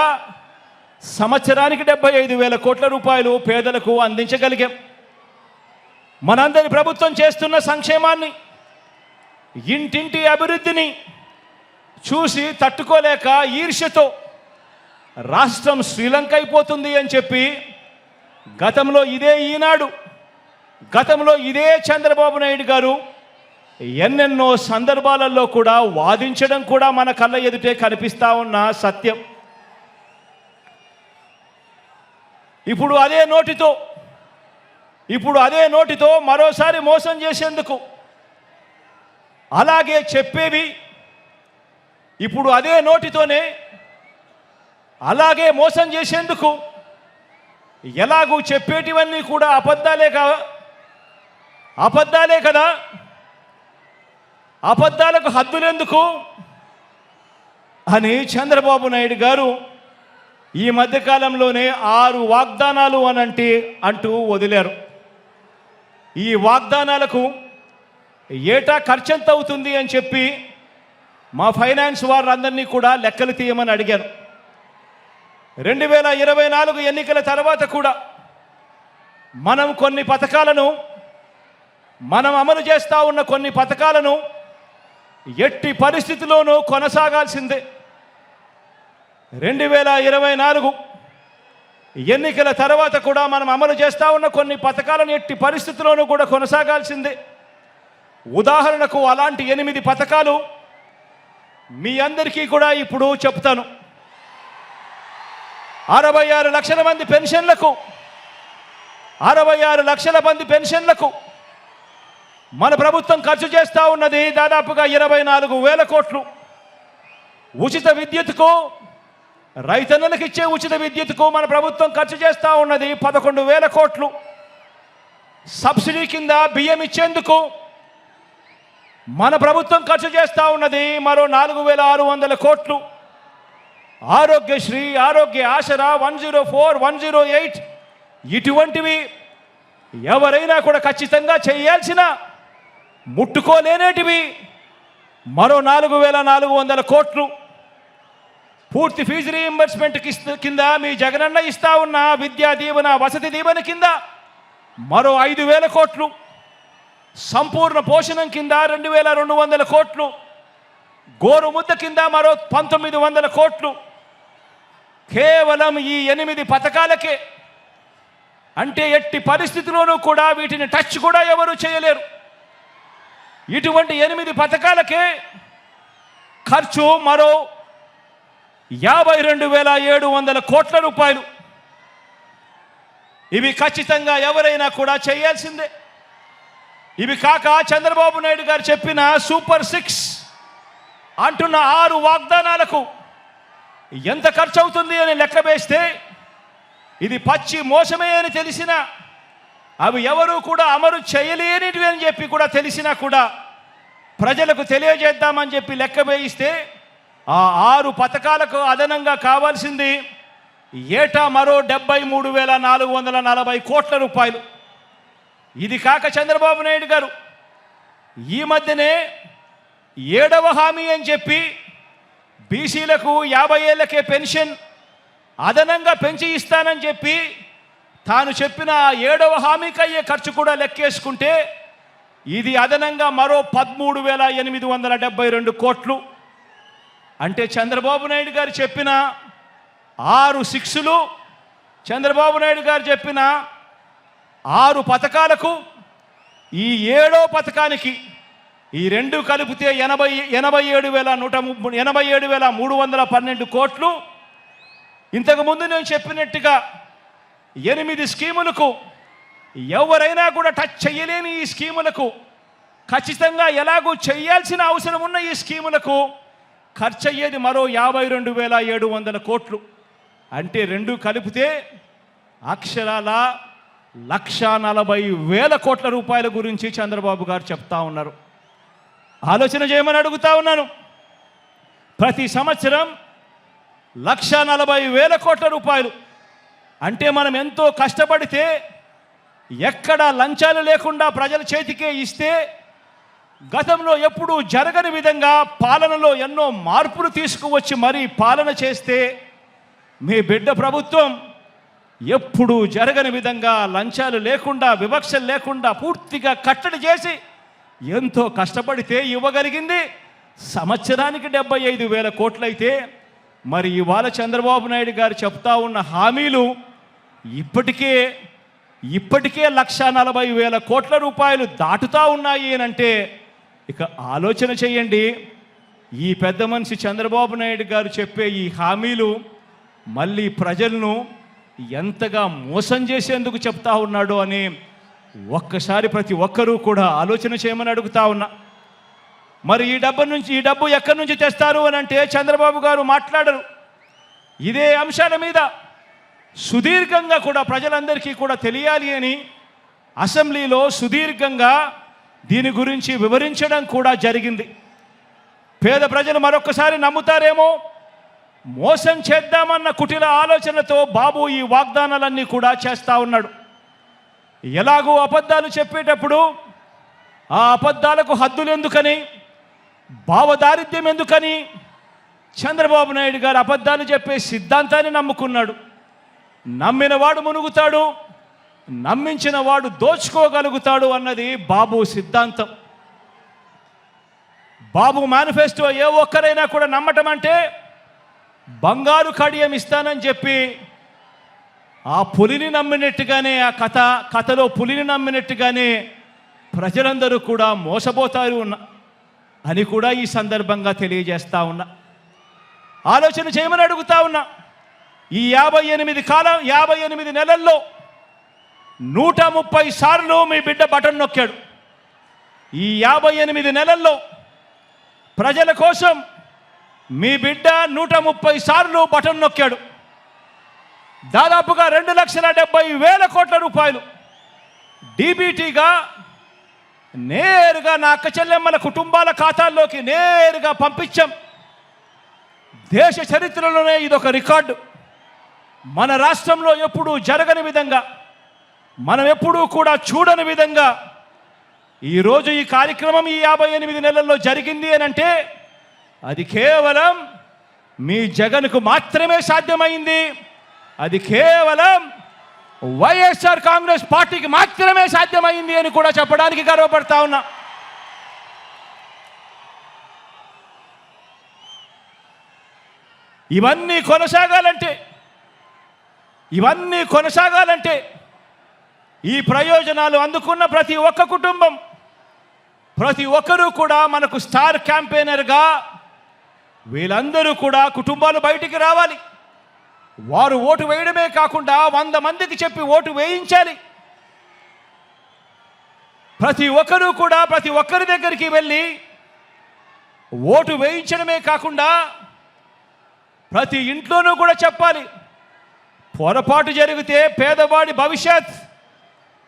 సంవత్సరానికి 75,000 కోట్ల రూపాయలు పేదలకు అందించగలిగాం. మనందరి ప్రభుత్వం చేస్తున్న సంక్షేమాన్ని, ఇంటింటి అభివృద్ధిని చూసి తట్టుకోలేక ఈర్ష్యతో రాష్ట్రం శ్రీలంక అయిపోతుంది అని చెప్పి గతంలో ఇదే ఈనాడు, గతంలో ఇదే చంద్రబాబు నాయుడు గారు ఎన్నెన్నో సందర్భాలలో కూడా వాదించడం కూడా మన కళ్ళ ఎదుటే కనిపిస్తూ ఉన్న సత్యం. ఇప్పుడు అదే నోటితో మరోసారి మోసం చేసేందుకు, అలాగే చెప్పేవి ఇప్పుడు అదే నోటితోనే అలాగే మోసం చేసేందుకు, ఎలాగూ చెప్పేటివన్నీ కూడా అబద్ధాలే కదా, అబద్ధాలకు హద్దులెందుకు అని చంద్రబాబు నాయుడు గారు ఈ మధ్యకాలంలోనే 6 వాగ్దానాలు అంటూ వదిలారు. ఈ వాగ్దానాలకు ఏటా ఖర్చు ఎంత అవుతుంది అని చెప్పి మా ఫైనాన్స్ వారందరినీ కూడా లెక్కలు తీయమని అడిగాను. 2024 ఎన్నికల తర్వాత కూడా మనం అమలు చేస్తూ ఉన్న కొన్ని పథకాలను ఎట్టి పరిస్థితిలోనూ కొనసాగాల్సిందే. 2024 ఎన్నికల తర్వాత కూడా మనం అమలు చేస్తూ ఉన్న కొన్ని పథకాలను ఎట్టి పరిస్థితుల్లోనూ కూడా కొనసాగాల్సిందే. ఉదాహరణకు అలాంటి 8 పథకాలు మీ అందరికీ కూడా ఇప్పుడు చెప్తాను. 66 లక్షల మంది పెన్షన్లకు 66 లక్షల మంది పెన్షన్లకు మన ప్రభుత్వం ఖర్చు చేస్తూ ఉన్నది దాదాపుగా 24,000 కోట్లు. ఉచిత విద్యుత్కు, రైతన్నలకు ఇచ్చే ఉచిత విద్యుత్కు మన ప్రభుత్వం ఖర్చు చేస్తూ ఉన్నది 11,000 కోట్లు. సబ్సిడీ కింద బియ్యం ఇచ్చేందుకు మన ప్రభుత్వం ఖర్చు చేస్తూ ఉన్నది మరో 4,600 కోట్లు. ఆరోగ్యశ్రీ, ఆరోగ్య ఆసరా, 104, 108 ఇటువంటివి ఎవరైనా కూడా ఖచ్చితంగా చేయాల్సిన, ముట్టుకోలేనేటివి మరో 4,400 కోట్లు. పూర్తి ఫీజు రీయింబర్స్మెంట్ కింద మీ జగనన్న ఇస్తా ఉన్న విద్యా దీవెన, వసతి దీవెన కింద మరో 5,000 కోట్లు. సంపూర్ణ పోషణం కింద 2,200 కోట్లు. గోరు ముద్ద కింద మరో 1,900 కోట్లు. కేవలం ఈ 8 పథకాలకే, అంటే ఎట్టి పరిస్థితుల్లోనూ కూడా వీటిని టచ్ కూడా ఎవరు చేయలేరు. ఇటువంటి 8 పథకాలకే ఖర్చు మరో 52,700 కోట్ల రూపాయలు. ఇవి ఖచ్చితంగా ఎవరైనా కూడా చేయాల్సిందే. ఇవి కాక చంద్రబాబు నాయుడు గారు చెప్పిన సూపర్ 6 అంటున్న 6 వాగ్దానాలకు ఎంత ఖర్చు అవుతుంది అని లెక్క వేస్తే ఇది పచ్చి మోసమే అని తెలిసినా, అవి ఎవరు కూడా అమలు చేయలేనివి అని చెప్పి కూడా తెలిసినా కూడా ప్రజలకు తెలియజేద్దామని చెప్పి లెక్క వేయిస్తే ఆ 6 పథకాలకు అదనంగా కావాల్సింది ఏటా మరో 73,440 కోట్ల రూపాయలు. ఇది కాక చంద్రబాబు నాయుడు గారు ఈ మధ్యనే 7వ హామీ అని చెప్పి బీసీలకు 50 ఏళ్లకే పెన్షన్ అదనంగా పెంచి ఇస్తానని చెప్పి తాను చెప్పిన 7వ హామీకి అయ్యే ఖర్చు కూడా లెక్కేసుకుంటే ఇది అదనంగా మరో 13,872 కోట్లు. అంటే చంద్రబాబు నాయుడు గారు చెప్పిన 6 6లు, చంద్రబాబు నాయుడు గారు చెప్పిన 6 పథకాలకు ఈ 7వ పథకానికి ఈ 2 కలిపితే 87,312 కోట్లు. ఇంతకుముందు నేను చెప్పినట్టుగా 8 స్కీములకు ఎవరైనా కూడా టచ్ చేయలేని ఈ స్కీములకు, ఖచ్చితంగా ఎలాగూ చేయాల్సిన అవసరం ఉన్న ఈ స్కీములకు ఖర్చు అయ్యేది మరో 52,700 కోట్లు. అంటే 2 కలిపితే అక్షరాల 1,40,000 కోట్ల రూపాయల గురించి చంద్రబాబు గారు చెప్తా ఉన్నారు. ఆలోచన చేయమని అడుగుతా ఉన్నాను. ప్రతి సంవత్సరం 1,40,000 కోట్ల రూపాయలు అంటే మనం ఎంతో కష్టపడితే ఎక్కడ లంచాలు లేకుండా ప్రజల చేతికే ఇస్తే, గతంలో ఎప్పుడూ జరగని విధంగా పాలనలో ఎన్నో మార్పులు తీసుకువచ్చి మరీ పాలన చేస్తే మీ బిడ్డ ప్రభుత్వం ఎప్పుడూ జరగని విధంగా లంచాలు లేకుండా, వివక్షలు లేకుండా పూర్తిగా కట్టడి చేసి ఎంతో కష్టపడితే ఇవ్వగలిగింది సంవత్సరానికి 75,000 కోట్లయితే, మరి ఇవాళ చంద్రబాబు నాయుడు గారు చెప్తా ఉన్న హామీలు ఇప్పటికే 1,40,000 కోట్ల రూపాయలు దాటుతూ ఉన్నాయి అంటే ఇక ఆలోచన చేయండి. ఈ పెద్ద మనిషి చంద్రబాబు నాయుడు గారు చెప్పే ఈ హామీలు మళ్ళీ ప్రజలను ఎంతగా మోసం చేసేందుకు చెప్తా ఉన్నాడో అని ఒక్కసారి ప్రతి ఒక్కరూ కూడా ఆలోచన చేయమని అడుగుతా ఉన్నా. మరి ఈ డబ్బు ఎక్కడి నుంచి తెస్తారు అని అంటే చంద్రబాబు గారు మాట్లాడరు. ఇదే అంశాల మీద సుదీర్ఘంగా కూడా ప్రజలందరికీ కూడా తెలియాలి అని అసెంబ్లీలో సుదీర్ఘంగా దీని గురించి వివరించడం కూడా జరిగింది. పేద ప్రజలు మరొకసారి నమ్ముతారేమో, మోసం చేద్దామన్న కుటిల ఆలోచనతో బాబు ఈ వాగ్దానాలన్నీ కూడా చేస్తూ ఉన్నాడు. ఎలాగూ అబద్ధాలు చెప్పేటప్పుడు ఆ అబద్ధాలకు హద్దులు ఎందుకని, భావదారిద్ర్యం ఎందుకని చంద్రబాబు నాయుడు గారు అబద్ధాలు చెప్పే సిద్ధాంతాన్ని నమ్ముకున్నాడు. నమ్మినవాడు మునుగుతాడు, నమ్మించిన వాడు దోచుకోగలుగుతాడు అన్నది బాబు సిద్ధాంతం. బాబు మేనిఫెస్టో ఏ ఒక్కరైనా కూడా నమ్మటం అంటే బంగారు కడియం ఇస్తానని చెప్పి ఆ పులిని నమ్మినట్టుగానే, ఆ కథలో పులిని నమ్మినట్టుగానే ప్రజలందరూ కూడా మోసపోతారు అని కూడా ఈ సందర్భంగా తెలియజేస్తా ఉన్నా. ఆలోచన చేయమని అడుగుతా ఉన్నా. ఈ 58 నెలల్లో 130 సార్లు మీ బిడ్డ బటన్ నొక్కాడు. ఈ 58 నెలల్లో ప్రజల కోసం మీ బిడ్డ 130 సార్లు బటన్ నొక్కాడు. దాదాపుగా 2,70,000 కోట్ల రూపాయలు డీబీటీగా నేరుగా నా అక్క చెల్లెమ్మల కుటుంబాల ఖాతాల్లోకి నేరుగా పంపించాం. దేశ చరిత్రలోనే ఇదొక రికార్డు. మన రాష్ట్రంలో ఎప్పుడూ జరగని విధంగా, మనం ఎప్పుడూ కూడా చూడని విధంగా ఈరోజు ఈ కార్యక్రమం ఈ 58 నెలల్లో జరిగింది అని అంటే అది కేవలం మీ జగన్కు మాత్రమే సాధ్యమైంది. అది కేవలం వైఎస్ఆర్ కాంగ్రెస్ పార్టీకి మాత్రమే సాధ్యమైంది అని కూడా చెప్పడానికి గర్వపడతా ఉన్నా. ఇవన్నీ కొనసాగాలంటే ఈ ప్రయోజనాలు అందుకున్న ప్రతి ఒక్క కుటుంబం, ప్రతి ఒక్కరూ కూడా మనకు స్టార్ క్యాంపెయినర్గా వీళ్ళందరూ కూడా కుటుంబాలు బయటికి రావాలి. వారు ఓటు వేయడమే కాకుండా 100 మందికి చెప్పి ఓటు వేయించాలి. ప్రతి ఒక్కరూ కూడా ప్రతి ఒక్కరి దగ్గరికి వెళ్ళి ఓటు వేయించడమే కాకుండా ప్రతి ఇంట్లోనూ కూడా చెప్పాలి. పొరపాటు జరిగితే పేదవాడి భవిష్యత్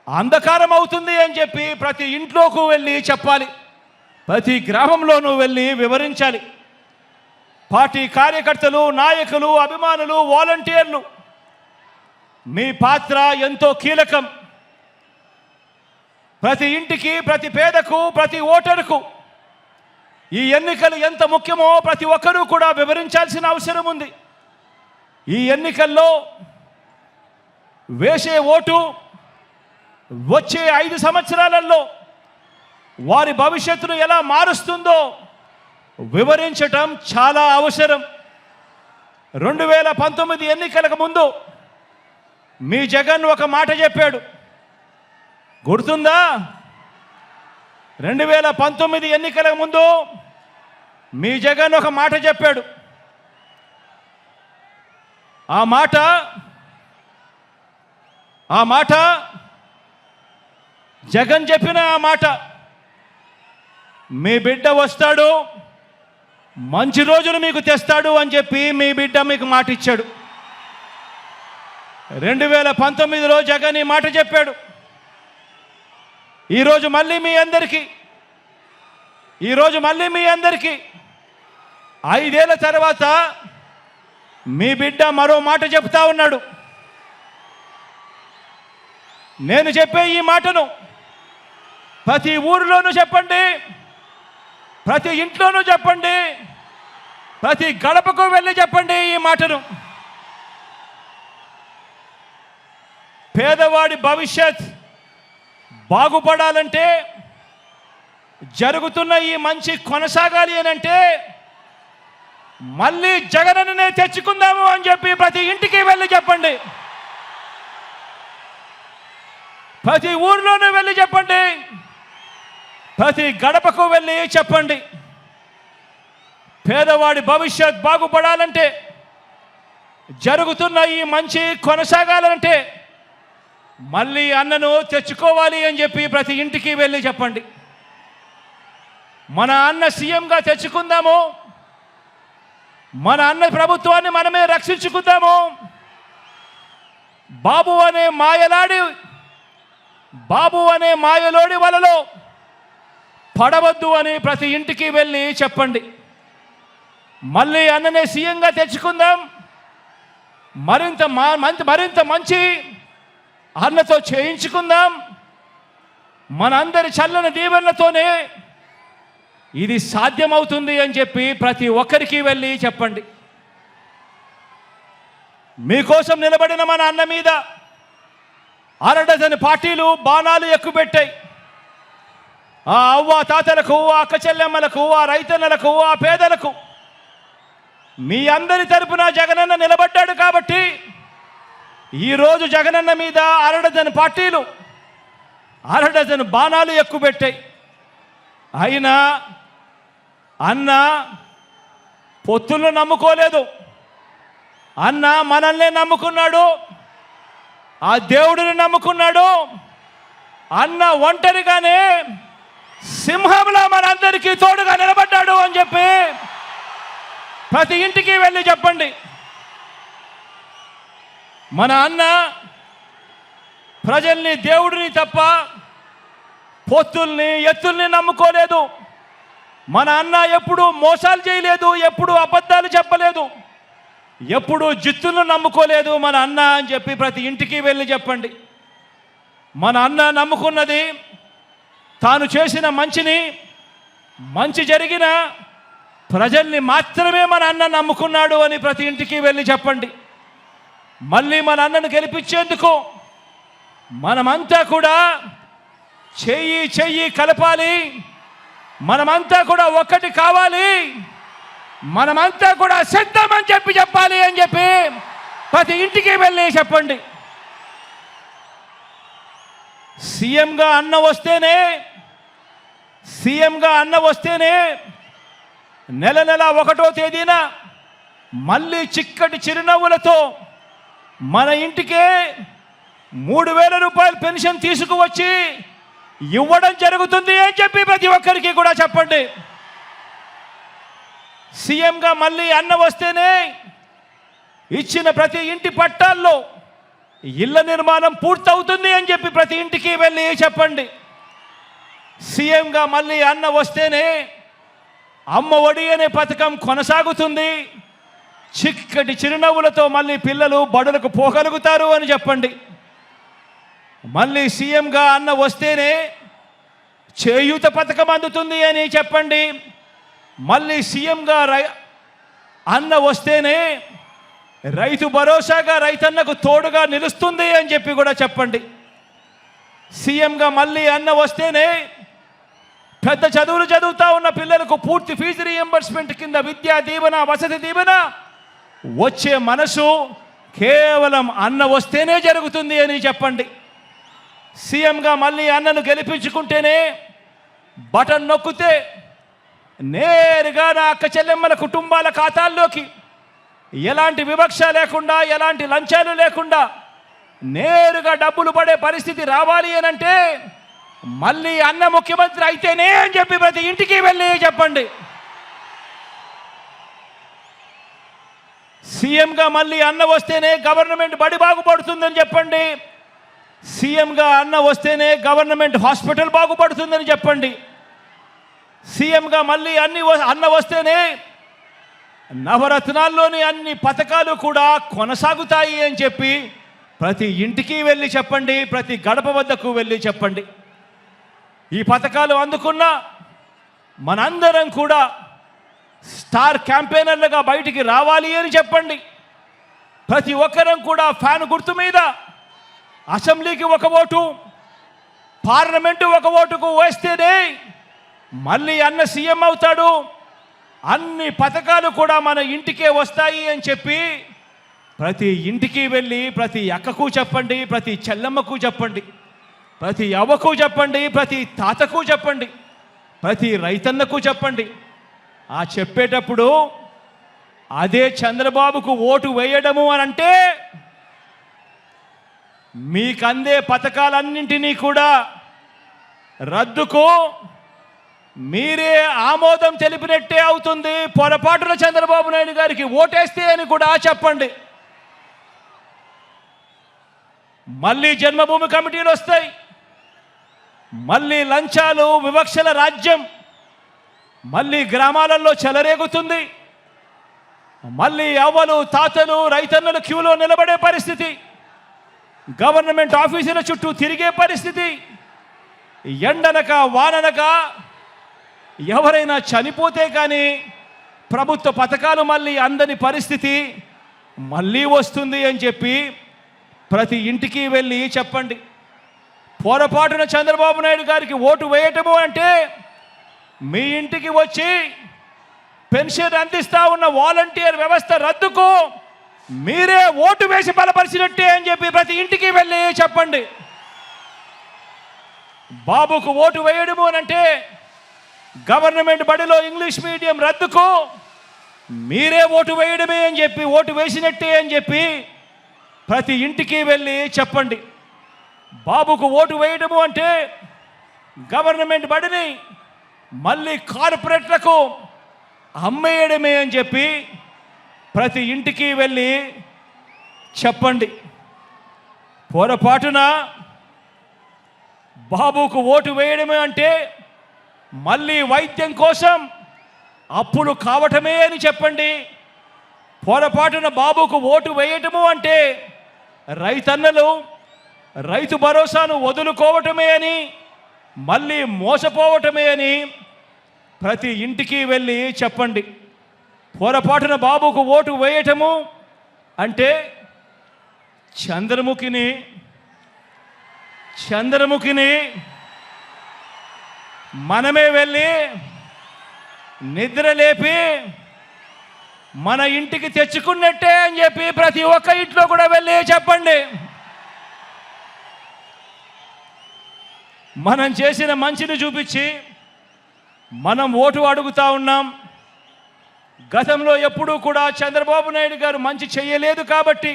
అంధకారం అవుతుంది అని చెప్పి ప్రతి ఇంట్లోకి వెళ్ళి చెప్పాలి. ప్రతి గ్రామంలోనూ వెళ్ళి వివరించాలి. పార్టీ కార్యకర్తలు, నాయకులు, అభిమానులు, వాలంటీర్లు మీ పాత్ర ఎంతో కీలకం. ప్రతి ఇంటికి, ప్రతి పేదకు, ప్రతి ఓటరుకు ఈ ఎన్నికలు ఎంత ముఖ్యమో ప్రతి ఒక్కరూ కూడా వివరించాల్సిన అవసరం ఉంది. ఈ ఎన్నికల్లో వేసే ఓటు వచ్చే 5 సంవత్సరాలలో వారి భవిష్యత్తును ఎలా మారుస్తుందో వివరించటం చాలా అవసరం. 2019 ఎన్నికలకు ముందు మీ జగన్ ఒక మాట చెప్పాడు, గుర్తుందా? 2019 ఎన్నికలకు ముందు మీ జగన్ ఒక మాట చెప్పాడు. ఆ మాట జగన్ చెప్పిన ఆ మాట, మీ బిడ్డ వస్తాడు, మంచి రోజులు మీకు తెస్తాడు అని చెప్పి మీ బిడ్డ మీకు మాట ఇచ్చాడు. 2019లో జగన్ ఈ మాట చెప్పాడు. ఈరోజు మళ్ళీ మీ అందరికీ 5 ఏళ్ల తర్వాత మీ బిడ్డ మరో మాట చెప్తా ఉన్నాడు. నేను చెప్పే ఈ మాటను ప్రతి ఊరిలోనూ చెప్పండి, ప్రతి ఇంట్లోనూ చెప్పండి, ప్రతి గడపకు వెళ్ళి చెప్పండి. ఈ మాటను పేదవాడి భవిష్యత్ బాగుపడాలంటే, జరుగుతున్న ఈ మంచి కొనసాగాలి అని అంటే మళ్ళీ జగనన్ననే తెచ్చుకుందాము అని చెప్పి ప్రతి ఇంటికి వెళ్ళి చెప్పండి. ప్రతి ఊర్లోనూ వెళ్ళి చెప్పండి. ప్రతి గడపకు వెళ్ళి చెప్పండి. పేదవాడి భవిష్యత్ బాగుపడాలంటే, జరుగుతున్న ఈ మంచి కొనసాగాలంటే మళ్ళీ అన్నను తెచ్చుకోవాలి అని చెప్పి ప్రతి ఇంటికి వెళ్ళి చెప్పండి. మన అన్న సీఎంగా తెచ్చుకుందాము. మన అన్న ప్రభుత్వాన్ని మనమే రక్షించుకుందాము. బాబు అనే మాయలోడి వలలో పడవద్దు అని ప్రతి ఇంటికి వెళ్ళి చెప్పండి. మళ్ళీ అన్ననే సీఎంగా తెచ్చుకుందాం. మరింత మంచి అన్నతో చేయించుకుందాం. మనందరి చల్లని దీవెనలతోనే ఇది సాధ్యమవుతుంది అని చెప్పి ప్రతి ఒక్కరికి వెళ్ళి చెప్పండి. మీకోసం నిలబడిన మన అన్న మీద అరడజన్ పార్టీలు బాణాలు ఎక్కుపెట్టాయి. ఆ అవ్వ తాతలకు, ఆ అక్క చెల్లెమ్మలకు, ఆ రైతన్నలకు, ఆ పేదలకు మీ అందరి తరపున జగనన్న నిలబడ్డాడు కాబట్టి ఈరోజు జగనన్న మీద అరడజన్ పార్టీలు అరడజన్ బాణాలు ఎక్కుపెట్టాయి. అయినా అన్న పొత్తులను నమ్ముకోలేదు. అన్న మనల్ని నమ్ముకున్నాడు. ఆ దేవుడిని నమ్ముకున్నాడు. అన్న ఒంటరిగానే సింహంలా మనందరికీ తోడుగా నిలబడ్డాడు అని చెప్పి ప్రతి ఇంటికి వెళ్ళి చెప్పండి. మన అన్న ప్రజల్ని, దేవుడిని తప్ప పొత్తుల్ని, ఎత్తుల్ని నమ్ముకోలేదు. మన అన్న ఎప్పుడు మోసాలు చేయలేదు, ఎప్పుడు అబద్ధాలు చెప్పలేదు, ఎప్పుడు జిత్తులను నమ్ముకోలేదు మన అన్న అని చెప్పి ప్రతి ఇంటికి వెళ్ళి చెప్పండి. మన అన్న నమ్ముకున్నది తాను చేసిన మంచి జరిగిన ప్రజల్ని మాత్రమే మన అన్న నమ్ముకున్నాడు అని ప్రతి ఇంటికి వెళ్ళి చెప్పండి. మళ్ళీ మన అన్నను గెలిపించేందుకు మనమంతా కూడా చెయ్యి కలపాలి. మనమంతా కూడా ఒక్కటి కావాలి. మనమంతా కూడా సిద్ధమని చెప్పాలి అని చెప్పి ప్రతి ఇంటికి వెళ్ళి చెప్పండి. సీఎంగా అన్న వస్తేనే నెల 1వ తేదీన మళ్ళీ చిక్కటి చిరునవ్వులతో మన ఇంటికే 3,000 రూపాయలు పెన్షన్ తీసుకువచ్చి ఇవ్వడం జరుగుతుంది అని చెప్పి ప్రతి ఒక్కరికి కూడా చెప్పండి. సీఎంగా మళ్ళీ అన్న వస్తేనే ఇచ్చిన ప్రతి ఇంటి పట్టాల్లో ఇళ్ల నిర్మాణం పూర్తవుతుంది అని చెప్పి ప్రతి ఇంటికి వెళ్ళి చెప్పండి. సీఎంగా మళ్ళీ అన్న వస్తేనే అమ్మ ఒడి అనే పథకం కొనసాగుతుంది. చిక్కటి చిరునవ్వులతో మళ్ళీ పిల్లలు బడులకు పోగలుగుతారు అని చెప్పండి. మళ్ళీ సీఎంగా అన్న వస్తేనే చేయూత పథకం అందుతుంది అని చెప్పండి. మళ్ళీ సీఎంగా అన్న వస్తేనే రైతు భరోసాగా రైతన్నకు తోడుగా నిలుస్తుంది అని చెప్పి కూడా చెప్పండి. సీఎంగా మళ్ళీ అన్న వస్తేనే పెద్ద చదువులు చదువుతా ఉన్న పిల్లలకు పూర్తి ఫీజు రీఎంబర్స్మెంట్ కింద విద్యా దీవెన, వసతి దీవెన వచ్చే మనసు కేవలం అన్న వస్తేనే జరుగుతుంది అని చెప్పండి. సీఎంగా మళ్ళీ అన్నను గెలిపించుకుంటేనే బటన్ నొక్కితే నేరుగా నా అక్క చెల్లెమ్మల కుటుంబాల ఖాతాల్లోకి ఎలాంటి వివక్ష లేకుండా, ఎలాంటి లంచాలు లేకుండా నేరుగా డబ్బులు పడే పరిస్థితి రావాలి అని అంటే మళ్ళీ అన్న ముఖ్యమంత్రి అయితేనే అని చెప్పి ప్రతి ఇంటికి వెళ్ళి చెప్పండి. సీఎంగా మళ్ళీ అన్న వస్తేనే గవర్నమెంట్ బడి బాగుపడుతుందని చెప్పండి. సీఎంగా అన్న వస్తేనే గవర్నమెంట్ హాస్పిటల్ బాగుపడుతుందని చెప్పండి. సీఎంగా మళ్ళీ అన్న వస్తేనే నవరత్నాల్లోని అన్ని పథకాలు కూడా కొనసాగుతాయి అని చెప్పి ప్రతి ఇంటికి వెళ్ళి చెప్పండి. ప్రతి గడప వద్దకు వెళ్ళి చెప్పండి. ఈ పథకాలు అందుకున్న మనందరం కూడా స్టార్ క్యాంపెయినర్లుగా బయటికి రావాలి అని చెప్పండి. ప్రతి ఒక్కరం కూడా ఫ్యాన్ గుర్తు మీద అసెంబ్లీకి ఒక ఓటు, పార్లమెంటు ఒక ఓటుకు వేస్తేనే మళ్ళీ అన్న సీఎం అవుతాడు, అన్ని పథకాలు కూడా మన ఇంటికే వస్తాయి అని చెప్పి ప్రతి ఇంటికి వెళ్ళి ప్రతి అక్కకు చెప్పండి, ప్రతి చెల్లమ్మకు చెప్పండి, ప్రతి అవ్వకు చెప్పండి, ప్రతి తాతకు చెప్పండి, ప్రతి రైతన్నకు చెప్పండి. ఆ చెప్పేటప్పుడు అదే చంద్రబాబుకు ఓటు వేయడము అని అంటే మీకు అందే పథకాలన్నింటినీ కూడా రద్దుకు మీరే ఆమోదం తెలిపినట్టే అవుతుంది. పొరపాటున చంద్రబాబు నాయుడు గారికి ఓటేస్తే అని కూడా చెప్పండి. మళ్ళీ జన్మభూమి కమిటీలు వస్తాయి, మళ్ళీ లంచాలు, వివక్షల రాజ్యం మళ్ళీ గ్రామాలలో చెలరేగుతుంది. మళ్ళీ అవ్వలు, తాతలు, రైతన్నలు క్యూలో నిలబడే పరిస్థితి, గవర్నమెంట్ ఆఫీసుల చుట్టూ తిరిగే పరిస్థితి, ఎండనక వాననక ఎవరైనా చనిపోతే కానీ ప్రభుత్వ పథకాలు మళ్ళీ అందని పరిస్థితి మళ్ళీ వస్తుంది అని చెప్పి ప్రతి ఇంటికి వెళ్ళి చెప్పండి. పొరపాటున చంద్రబాబు నాయుడు గారికి ఓటు వేయటము అంటే మీ ఇంటికి వచ్చి పెన్షన్ అందిస్తూ ఉన్న వాలంటీర్ వ్యవస్థ రద్దుకు మీరే ఓటు వేసి బలపరిచినట్టే అని చెప్పి ప్రతి ఇంటికి వెళ్ళి చెప్పండి. బాబుకు ఓటు వేయడము అంటే గవర్నమెంట్ బడిలో ఇంగ్లీష్ మీడియం రద్దుకు మీరే ఓటు వేయడమే అని చెప్పి, ఓటు వేసినట్టే అని చెప్పి ప్రతి ఇంటికి వెళ్ళి చెప్పండి. బాబుకు ఓటు వేయడము అంటే గవర్నమెంట్ బడిని మళ్ళీ కార్పొరేట్లకు అమ్మేయడమే అని చెప్పి ప్రతి ఇంటికి వెళ్ళి చెప్పండి. పొరపాటున బాబుకు ఓటు వేయడమే అంటే మళ్ళీ వైద్యం కోసం అప్పులు కావటమే అని చెప్పండి. పొరపాటున బాబుకు ఓటు వేయటము అంటే రైతన్నలు రైతు భరోసాను వదులుకోవటమే అని, మళ్ళీ మోసపోవటమే అని ప్రతి ఇంటికి వెళ్ళి చెప్పండి. పొరపాటున బాబుకు ఓటు వేయటము అంటే చంద్రముఖిని మనమే వెళ్ళి నిద్ర లేపి మన ఇంటికి తెచ్చుకున్నట్టే అని చెప్పి ప్రతి ఒక్క ఇంట్లో కూడా వెళ్ళి చెప్పండి. మనం చేసిన మంచిని చూపించి మనం ఓటు అడుగుతా ఉన్నాం. గతంలో ఎప్పుడూ కూడా చంద్రబాబు నాయుడు గారు మంచి చేయలేదు కాబట్టి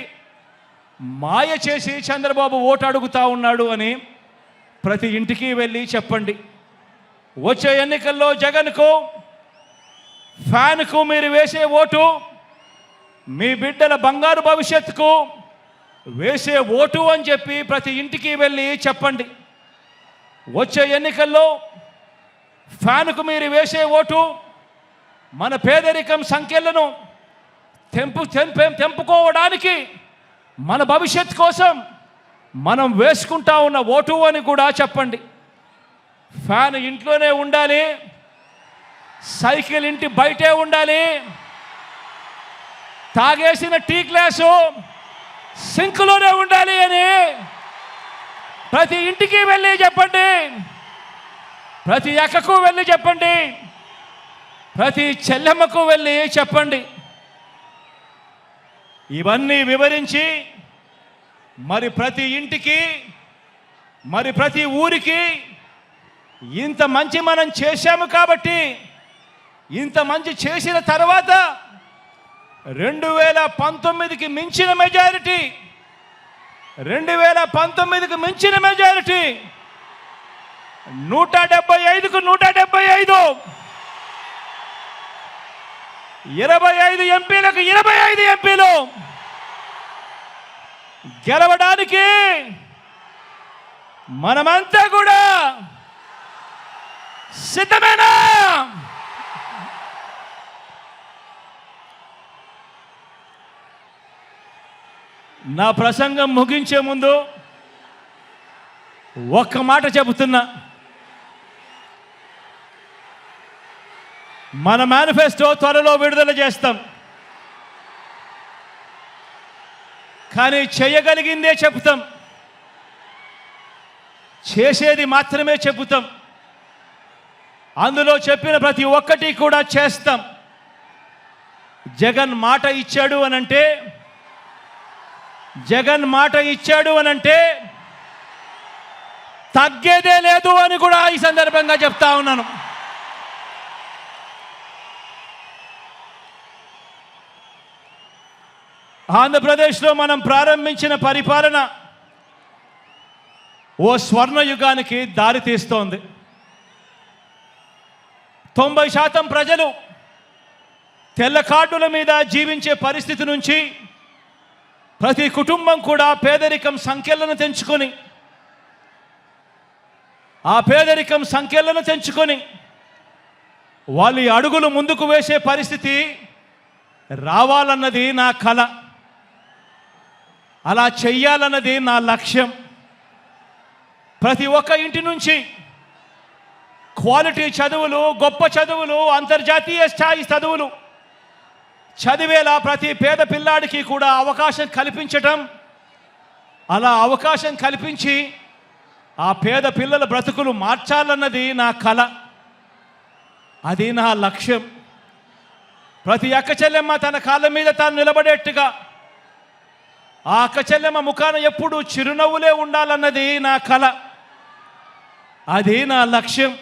మాయ చేసి చంద్రబాబు ఓటు అడుగుతా ఉన్నాడు అని ప్రతి ఇంటికి వెళ్ళి చెప్పండి. వచ్చే ఎన్నికల్లో జగన్కు, ఫ్యాన్కు మీరు వేసే ఓటు మీ బిడ్డల బంగారు భవిష్యత్తుకు వేసే ఓటు అని చెప్పి ప్రతి ఇంటికి వెళ్ళి చెప్పండి. వచ్చే ఎన్నికల్లో ఫ్యాన్కు మీరు వేసే ఓటు మన పేదరికం సంఖ్యలను తెంపుకోవడానికి, మన భవిష్యత్ కోసం మనం వేసుకుంటా ఉన్న ఓటు అని కూడా చెప్పండి. ఫ్యాన్ ఇంట్లోనే ఉండాలి, సైకిల్ ఇంటి బయటే ఉండాలి, తాగేసిన టీ గ్లాసు సింక్లోనే ఉండాలి అని ప్రతి ఇంటికి వెళ్ళి చెప్పండి. ప్రతి అక్కకు వెళ్ళి చెప్పండి, ప్రతి చెల్లెమ్మకు వెళ్ళి చెప్పండి. ఇవన్నీ వివరించి మరి ప్రతి ఇంటికి, మరి ప్రతి ఊరికి ఇంత మంచి మనం చేశాము కాబట్టి, ఇంత మంచి చేసిన తర్వాత 2019కి మించిన మెజారిటీ, 2019కి మించిన మెజారిటీ, 175కు 175, 25 ఎంపీలకు 25 ఎంపీలు గెలవడానికి మనమంతా కూడా సిద్ధమేనా? నా ప్రసంగం ముగించే ముందు ఒక్క మాట చెబుతున్నా. మన మేనిఫెస్టో త్వరలో విడుదల చేస్తాం, కానీ చేయగలిగిందే చెప్తాం. చేసేది మాత్రమే చెబుతాం. అందులో చెప్పిన ప్రతి ఒక్కటి కూడా చేస్తాం. జగన్ మాట ఇచ్చాడు అనంటే తగ్గేదే లేదు అని కూడా ఈ సందర్భంగా చెప్తా ఉన్నాను. ఆంధ్రప్రదేశ్లో మనం ప్రారంభించిన పరిపాలన ఓ స్వర్ణయుగానికి దారి తీస్తోంది. 90% ప్రజలు తెల్ల కార్డుల మీద జీవించే పరిస్థితి నుంచి ప్రతి కుటుంబం కూడా పేదరికం సంఖ్యలను తెంచుకొని వాళ్ళ అడుగులు ముందుకు వేసే పరిస్థితి రావాలన్నది నా కల. అలా చెయ్యాలన్నది నా లక్ష్యం. ప్రతి ఒక్క ఇంటి నుంచి క్వాలిటీ చదువులు, గొప్ప చదువులు, అంతర్జాతీయ స్థాయి చదువులు చదివేలా ప్రతి పేద పిల్లాడికి కూడా అవకాశం కల్పించటం, అలా అవకాశం కల్పించి ఆ పేద పిల్లల బ్రతుకులు మార్చాలన్నది నా కల. అది నా లక్ష్యం. ప్రతి అక్క చెల్లెమ్మ తన కాళ్ళ మీద తాను నిలబడేట్టుగా, ఆ అక్క చెల్లెమ్మ ముఖాన ఎప్పుడు చిరునవ్వులే ఉండాలన్నది నా కల. అది నా లక్ష్యం.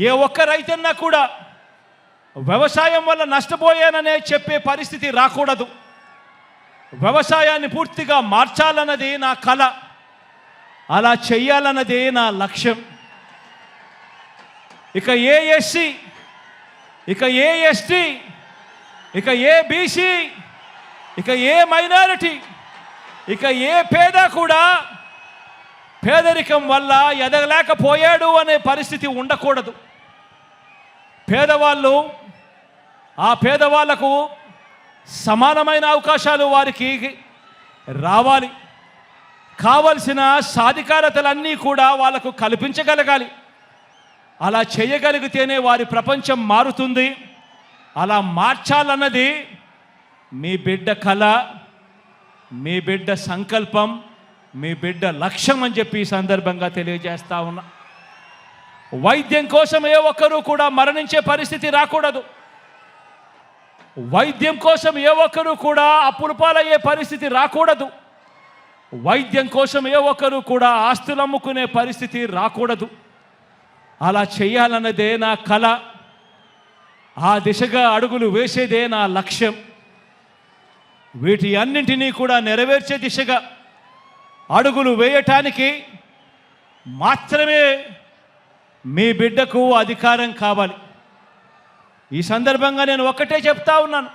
ఏ ఒక్క రైతన్నా కూడా వ్యవసాయం వల్ల నష్టపోయాననే చెప్పే పరిస్థితి రాకూడదు. వ్యవసాయాన్ని పూర్తిగా మార్చాలన్నది నా కల. అలా చెయ్యాలన్నది నా లక్ష్యం. ఇక ఏ ఎస్సీ, ఇక ఏ ఎస్టీ, ఇక ఏ బీసీ, ఇక ఏ మైనారిటీ, ఇక ఏ పేద కూడా పేదరికం వల్ల ఎదగలేకపోయాడు అనే పరిస్థితి ఉండకూడదు. ఆ పేదవాళ్లకు సమానమైన అవకాశాలు వారికి రావాలి. కావలసిన సాధికారతలన్నీ కూడా వాళ్ళకు కల్పించగలగాలి. అలా చేయగలిగితేనే వారి ప్రపంచం మారుతుంది. అలా మార్చాలన్నది మీ బిడ్డ కళ, మీ బిడ్డ సంకల్పం, మీ బిడ్డ లక్ష్యం అని చెప్పి ఈ సందర్భంగా తెలియజేస్తా ఉన్నా. వైద్యం కోసం ఏ ఒక్కరూ కూడా మరణించే పరిస్థితి రాకూడదు. వైద్యం కోసం ఏ ఒక్కరూ కూడా అప్పుల పాలయ్యే పరిస్థితి రాకూడదు. వైద్యం కోసం ఏ ఒక్కరూ కూడా ఆస్తులు అమ్ముకునే పరిస్థితి రాకూడదు. అలా చేయాలన్నదే నా కల. ఆ దిశగా అడుగులు వేసేదే నా లక్ష్యం. వీటి అన్నింటినీ కూడా నెరవేర్చే దిశగా అడుగులు వేయటానికి మాత్రమే మీ బిడ్డకు అధికారం కావాలి. ఈ సందర్భంగా నేను ఒక్కటే చెప్తా ఉన్నాను.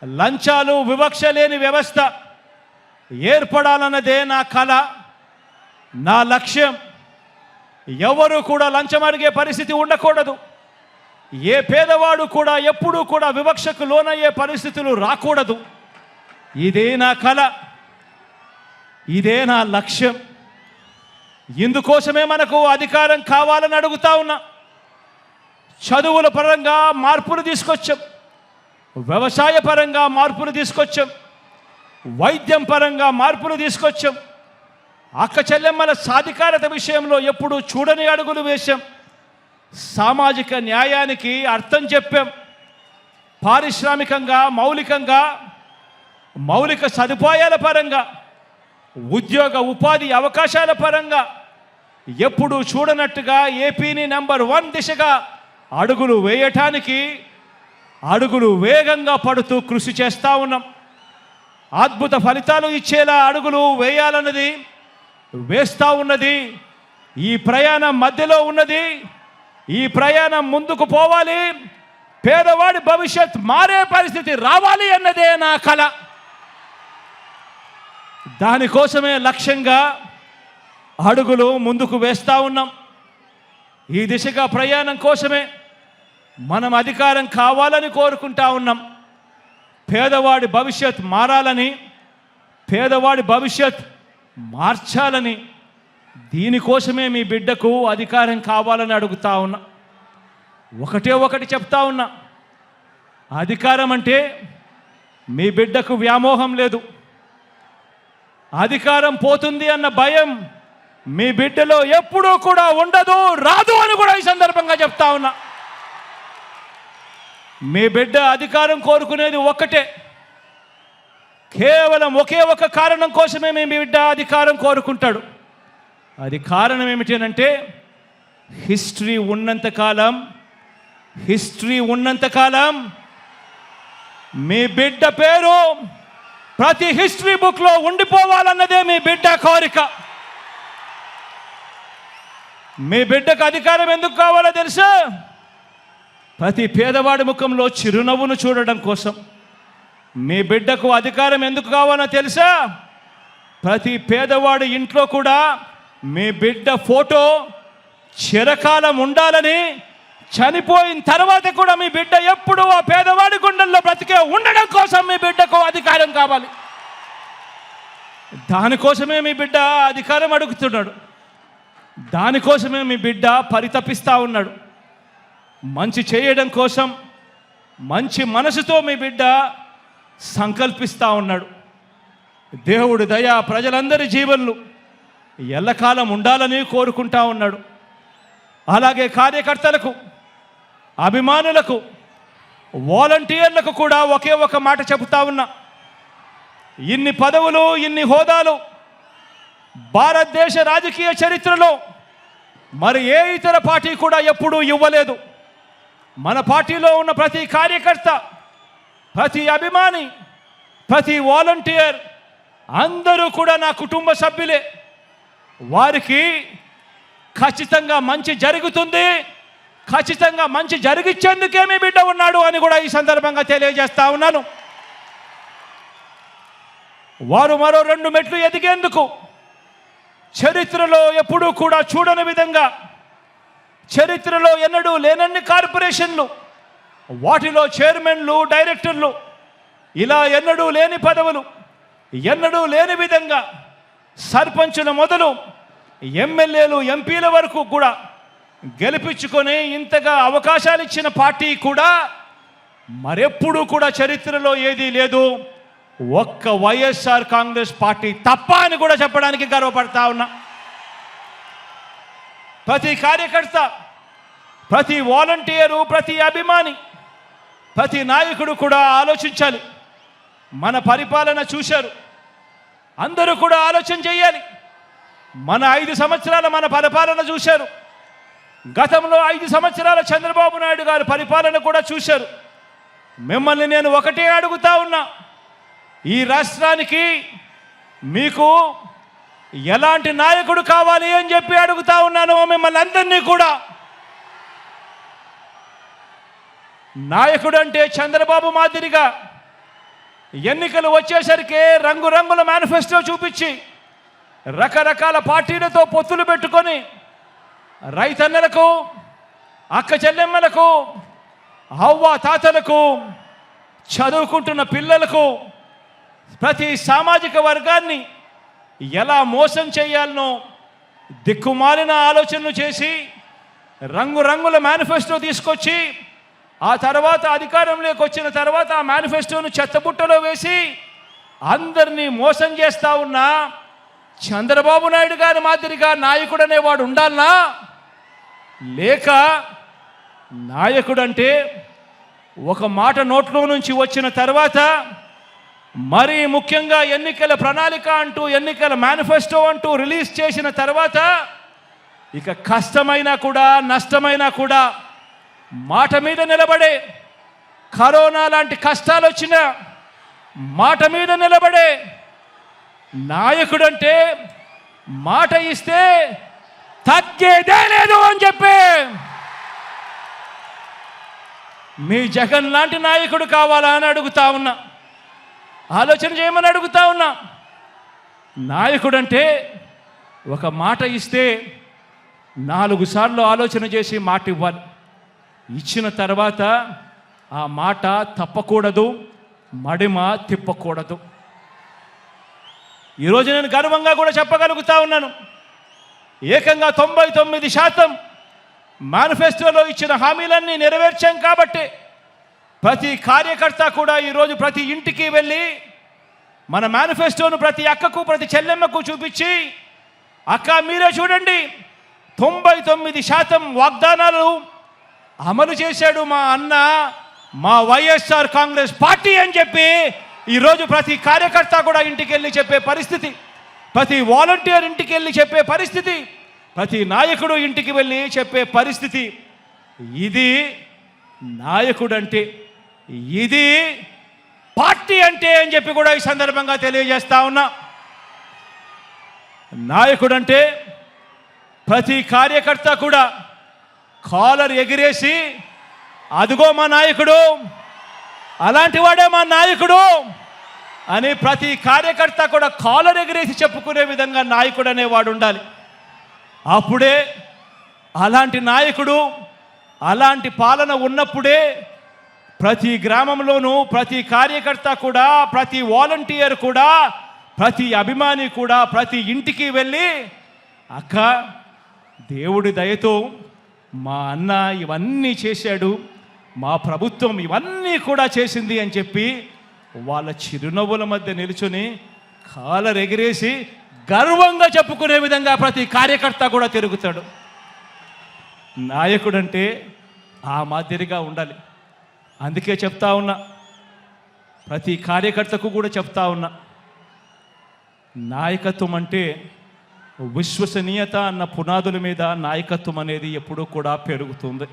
లంచాలు, వివక్ష లేని వ్యవస్థ ఏర్పడాలన్నదే నా కల, నా లక్ష్యం. ఎవరు కూడా లంచం అడిగే పరిస్థితి ఉండకూడదు. ఏ పేదవాడు కూడా ఎప్పుడూ కూడా వివక్షకు లోనయ్యే పరిస్థితులు రాకూడదు. ఇదే నా కల, ఇదే నా లక్ష్యం. ఇందుకోసమే మనకు అధికారం కావాలని అడుగుతా ఉన్నా. చదువుల పరంగా మార్పులు తీసుకొచ్చాం, వ్యవసాయ పరంగా మార్పులు తీసుకొచ్చాం, వైద్యం పరంగా మార్పులు తీసుకొచ్చాం. అక్క చెల్లెమ్మల సాధికారత విషయంలో ఎప్పుడు చూడని అడుగులు వేశాం. సామాజిక న్యాయానికి అర్థం చెప్పాం. పారిశ్రామికంగా, మౌలిక సదుపాయాల పరంగా, ఉద్యోగ ఉపాధి అవకాశాల పరంగా ఎప్పుడు చూడనట్టుగా ఏపీని నెంబర్ 1 దిశగా అడుగులు వేయటానికి అడుగులు వేగంగా పడుతూ కృషి చేస్తూ ఉన్నాం. అద్భుత ఫలితాలు ఇచ్చేలా అడుగులు వేయాలన్నది, వేస్తూ ఉన్నది. ఈ ప్రయాణం మధ్యలో ఉన్నది. ఈ ప్రయాణం ముందుకు పోవాలి. పేదవాడి భవిష్యత్ మారే పరిస్థితి రావాలి అన్నదే నా కల. దానికోసమే లక్ష్యంగా అడుగులు ముందుకు వేస్తూ ఉన్నాం. ఈ దిశగా ప్రయాణం కోసమే మనం అధికారం కావాలని కోరుకుంటా ఉన్నాం. పేదవాడి భవిష్యత్ మారాలని, పేదవాడి భవిష్యత్ మార్చాలని, దీనికోసమే మీ బిడ్డకు అధికారం కావాలని అడుగుతా ఉన్నా. ఒకటి చెప్తా ఉన్నా. అధికారం అంటే మీ బిడ్డకు వ్యామోహం లేదు. అధికారం పోతుంది అన్న భయం మీ బిడ్డలో ఎప్పుడూ కూడా ఉండదు, రాదు అని కూడా ఈ సందర్భంగా చెప్తా ఉన్నా. మీ బిడ్డ అధికారం కోరుకునేది ఒక్కటే, కేవలం ఒకే ఒక కారణం కోసమే మీ బిడ్డ అధికారం కోరుకుంటాడు. అది కారణం ఏమిటంటే హిస్టరీ ఉన్నంతకాలం మీ బిడ్డ పేరు ప్రతి హిస్టరీ బుక్లో ఉండిపోవాలన్నదే మీ బిడ్డ కోరిక. మీ బిడ్డకు అధికారం ఎందుకు కావాలో తెలుసా? ప్రతి పేదవాడి ముఖంలో చిరునవ్వును చూడడం కోసం. మీ బిడ్డకు అధికారం ఎందుకు కావాలో తెలుసా? ప్రతి పేదవాడి ఇంట్లో కూడా మీ బిడ్డ ఫోటో చిరకాలం ఉండాలని, చనిపోయిన తర్వాత కూడా మీ బిడ్డ ఎప్పుడూ ఆ పేదవాడి గుండెల్లో బ్రతికే ఉండడం కోసం మీ బిడ్డకు అధికారం కావాలి. దానికోసమే మీ బిడ్డ అధికారం అడుగుతున్నాడు. దానికోసమే మీ బిడ్డ పరితపిస్తూ ఉన్నాడు. మంచి చేయడం కోసం మంచి మనసుతో మీ బిడ్డ సంకల్పిస్తూ ఉన్నాడు. దేవుడి దయ ప్రజలందరి జీవన్లు ఎల్లకాలం ఉండాలని కోరుకుంటా ఉన్నాడు. అలాగే కార్యకర్తలకు, అభిమానులకు, వాలంటీర్లకు కూడా ఒకే ఒక మాట చెబుతా ఉన్నా. ఇన్ని పదవులు, ఇన్ని హోదాలు భారతదేశ రాజకీయ చరిత్రలో మరి ఏ ఇతర పార్టీ కూడా ఎప్పుడూ ఇవ్వలేదు. మన పార్టీలో ఉన్న ప్రతి కార్యకర్త, ప్రతి అభిమాని, ప్రతి వాలంటీర్ అందరూ కూడా నా కుటుంబ సభ్యులే. వారికి ఖచ్చితంగా మంచి జరుగుతుంది, ఖచ్చితంగా మంచి జరిగించేందుకే మీ బిడ్డ ఉన్నాడు అని కూడా ఈ సందర్భంగా తెలియజేస్తా ఉన్నాను. వారు మరో 2 మెట్లు ఎదిగేందుకు చరిత్రలో ఎప్పుడూ కూడా చూడని విధంగా, చరిత్రలో ఎన్నడూ లేనన్ని కార్పొరేషన్లు, వాటిలో చైర్మన్లు, డైరెక్టర్లు, ఇలా ఎన్నడూ లేని పదవులు, ఎన్నడూ లేని విధంగా సర్పంచుల మొదలు ఎమ్మెల్యేలు, ఎంపీల వరకు కూడా గెలిపించుకొని ఇంతగా అవకాశాలు ఇచ్చిన పార్టీ కూడా మరెప్పుడూ కూడా చరిత్రలో ఏదీ లేదు, ఒక్క వైఎస్ఆర్ కాంగ్రెస్ పార్టీ తప్ప అని కూడా చెప్పడానికి గర్వపడతా ఉన్నా. ప్రతి కార్యకర్త, ప్రతి వాలంటీరు, ప్రతి అభిమాని, ప్రతి నాయకుడు కూడా ఆలోచించాలి. మన పరిపాలన చూశారు, అందరూ కూడా ఆలోచన చేయాలి. మన 5 సంవత్సరాల మన పరిపాలన చూశారు. గతంలో 5 సంవత్సరాల చంద్రబాబు నాయుడు గారి పరిపాలన కూడా చూశారు. మిమ్మల్ని నేను ఒకటే అడుగుతా ఉన్నా, ఈ రాష్ట్రానికి మీకు ఎలాంటి నాయకుడు కావాలి అని చెప్పి అడుగుతా ఉన్నాను మిమ్మల్ని అందరినీ కూడా. నాయకుడు అంటే చంద్రబాబు మాదిరిగా ఎన్నికలు వచ్చేసరికి రంగురంగుల మేనిఫెస్టో చూపించి రకరకాల పార్టీలతో పొత్తులు పెట్టుకొని రైతన్నలకు, అక్క చెల్లెమ్మలకు, అవ్వ తాతలకు, చదువుకుంటున్న పిల్లలకు, ప్రతి సామాజిక వర్గాన్ని ఎలా మోసం చేయాలనో దిక్కుమాలిన ఆలోచనలు చేసి రంగురంగుల మేనిఫెస్టో తీసుకొచ్చి ఆ తర్వాత అధికారంలోకి వచ్చిన తర్వాత ఆ మేనిఫెస్టోను చెత్తబుట్టలో వేసి అందరినీ మోసం చేస్తూ ఉన్న చంద్రబాబు నాయుడు గారి మాదిరిగా నాయకుడు అనేవాడు ఉండాలనా? లేక నాయకుడంటే ఒక మాట నోట్లో నుంచి వచ్చిన తర్వాత మరీ ముఖ్యంగా ఎన్నికల ప్రణాళిక అంటూ, ఎన్నికల మేనిఫెస్టో అంటూ రిలీజ్ చేసిన తర్వాత ఇక కష్టమైనా కూడా నష్టమైనా కూడా మాట మీద నిలబడే, కరోనా లాంటి కష్టాలు వచ్చినా మాట మీద నిలబడే నాయకుడంటే మాట ఇస్తే తగ్గేదే లేదు అని చెప్పి మీ జగన్ లాంటి నాయకుడు కావాలా అని అడుగుతా ఉన్నా. ఆలోచన చేయమని అడుగుతా ఉన్నా. నాయకుడంటే ఒక మాట ఇస్తే 4 సార్లు ఆలోచన చేసి మాట ఇవ్వాలి. ఇచ్చిన తర్వాత ఆ మాట తప్పకూడదు, మడిమ తిప్పకూడదు. ఈరోజు నేను గర్వంగా కూడా చెప్పగలుగుతా ఉన్నాను, ఏకంగా 99% మేనిఫెస్టోలో ఇచ్చిన హామీలన్నీ నెరవేర్చాం కాబట్టి ప్రతి కార్యకర్త కూడా ఈరోజు ప్రతి ఇంటికి వెళ్ళి మన మేనిఫెస్టోను ప్రతి అక్కకు, ప్రతి చెల్లెమ్మకు చూపించి అక్క మీరే చూడండి, 99% వాగ్దానాలు అమలు చేశాడు మా అన్న, మా వైఎస్ఆర్ కాంగ్రెస్ పార్టీ అని చెప్పి ఈరోజు ప్రతి కార్యకర్త కూడా ఇంటికి వెళ్ళి చెప్పే పరిస్థితి, ప్రతి వాలంటీర్ ఇంటికి వెళ్ళి చెప్పే పరిస్థితి, ప్రతి నాయకుడు ఇంటికి వెళ్ళి చెప్పే పరిస్థితి. ఇది నాయకుడు అంటే, ఇది పార్టీ అంటే అని చెప్పి కూడా ఈ సందర్భంగా తెలియజేస్తా ఉన్నా. నాయకుడు అంటే ప్రతి కార్యకర్త కూడా కాలర్ ఎగిరేసి అదిగో మా నాయకుడు, అలాంటి వాడే మా నాయకుడు అని ప్రతి కార్యకర్త కూడా కాలర్ ఎగిరేసి చెప్పుకునే విధంగా నాయకుడు అనేవాడు ఉండాలి. అప్పుడే అలాంటి నాయకుడు, అలాంటి పాలన ఉన్నప్పుడే ప్రతి గ్రామంలోనూ ప్రతి కార్యకర్త కూడా, ప్రతి వాలంటీర్ కూడా, ప్రతి అభిమాని కూడా ప్రతి ఇంటికి వెళ్ళి అక్క దేవుడి దయతో మా అన్న ఇవన్నీ చేశాడు, మా ప్రభుత్వం ఇవన్నీ కూడా చేసింది అని చెప్పి వాళ్ళ చిరునవ్వుల మధ్య నిలుచుని కాలర్ ఎగిరేసి గర్వంగా చెప్పుకునే విధంగా ప్రతి కార్యకర్త కూడా తిరుగుతాడు. నాయకుడంటే ఆ మాదిరిగా ఉండాలి. అందుకే చెప్తా ఉన్నా, ప్రతి కార్యకర్తకు కూడా చెప్తా ఉన్నా, నాయకత్వం అంటే విశ్వసనీయత అన్న పునాదుల మీద నాయకత్వం అనేది ఎప్పుడూ కూడా పెరుగుతుంది.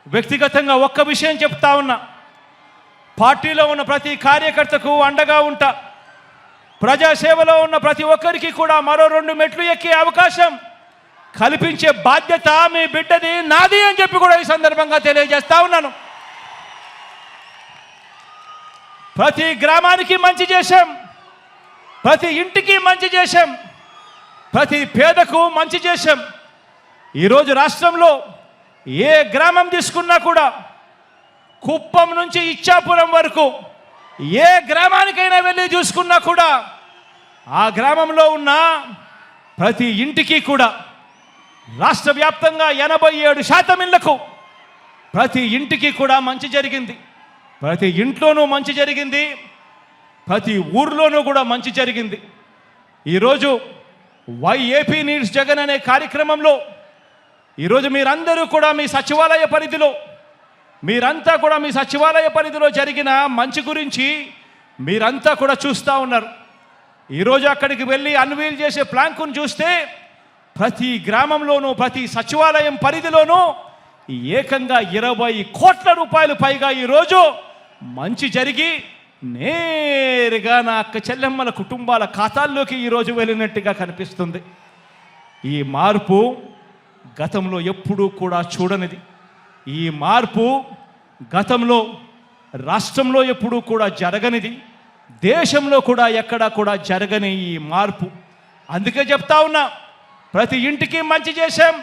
వ్యక్తిగతంగా ఒక్క విషయం చెప్తా ఉన్నా, పార్టీలో ఉన్న ప్రతి కార్యకర్తకు అండగా ఉంటా. ప్రజాసేవలో ఉన్న ప్రతి ఒక్కరికి కూడా మరో 2 మెట్లు ఎక్కే అవకాశం కల్పించే బాధ్యత మీ బిడ్డది, నాది అని చెప్పి కూడా ఈ సందర్భంగా తెలియజేస్తా ఉన్నాను. ప్రతి గ్రామానికి మంచి చేశాం, ప్రతి ఇంటికి మంచి చేశాం, ప్రతి పేదకు మంచి చేశాం. ఈరోజు రాష్ట్రంలో ఏ గ్రామం తీసుకున్నా కూడా, కుప్పం నుంచి ఇచ్చాపురం వరకు ఏ గ్రామానికైనా వెళ్ళి చూసుకున్నా కూడా ఆ గ్రామంలో ఉన్న ప్రతి ఇంటికి కూడా రాష్ట్ర వ్యాప్తంగా 87% ఇళ్లకు ప్రతి ఇంటికి కూడా మంచి జరిగింది. ప్రతి ఇంట్లోనూ మంచి జరిగింది, ప్రతి ఊర్లోనూ కూడా మంచి జరిగింది. ఈరోజు వైఏపీ నీడ్స్ జగన్ అనే కార్యక్రమంలో ఈరోజు మీరందరూ కూడా మీ సచివాలయ పరిధిలో, మీరంతా కూడా మీ సచివాలయ పరిధిలో జరిగిన మంచి గురించి మీరంతా కూడా చూస్తూ ఉన్నారు. ఈరోజు అక్కడికి వెళ్ళి అన్వీల్ చేసే ప్లాంకును చూస్తే ప్రతి గ్రామంలోనూ ప్రతి సచివాలయం పరిధిలోనూ ఏకంగా 20 కోట్ల రూపాయలు పైగా ఈరోజు మంచి జరిగి నేరుగా నా అక్క చెల్లెమ్మల కుటుంబాల ఖాతాల్లోకి ఈరోజు వెళ్ళినట్టుగా కనిపిస్తుంది. ఈ మార్పు గతంలో ఎప్పుడూ కూడా చూడనిది. ఈ మార్పు గతంలో రాష్ట్రంలో ఎప్పుడూ కూడా జరగనిది, దేశంలో కూడా ఎక్కడా కూడా జరగని ఈ మార్పు. అందుకే చెప్తా ఉన్నా, ప్రతి ఇంటికి మంచి చేశాం,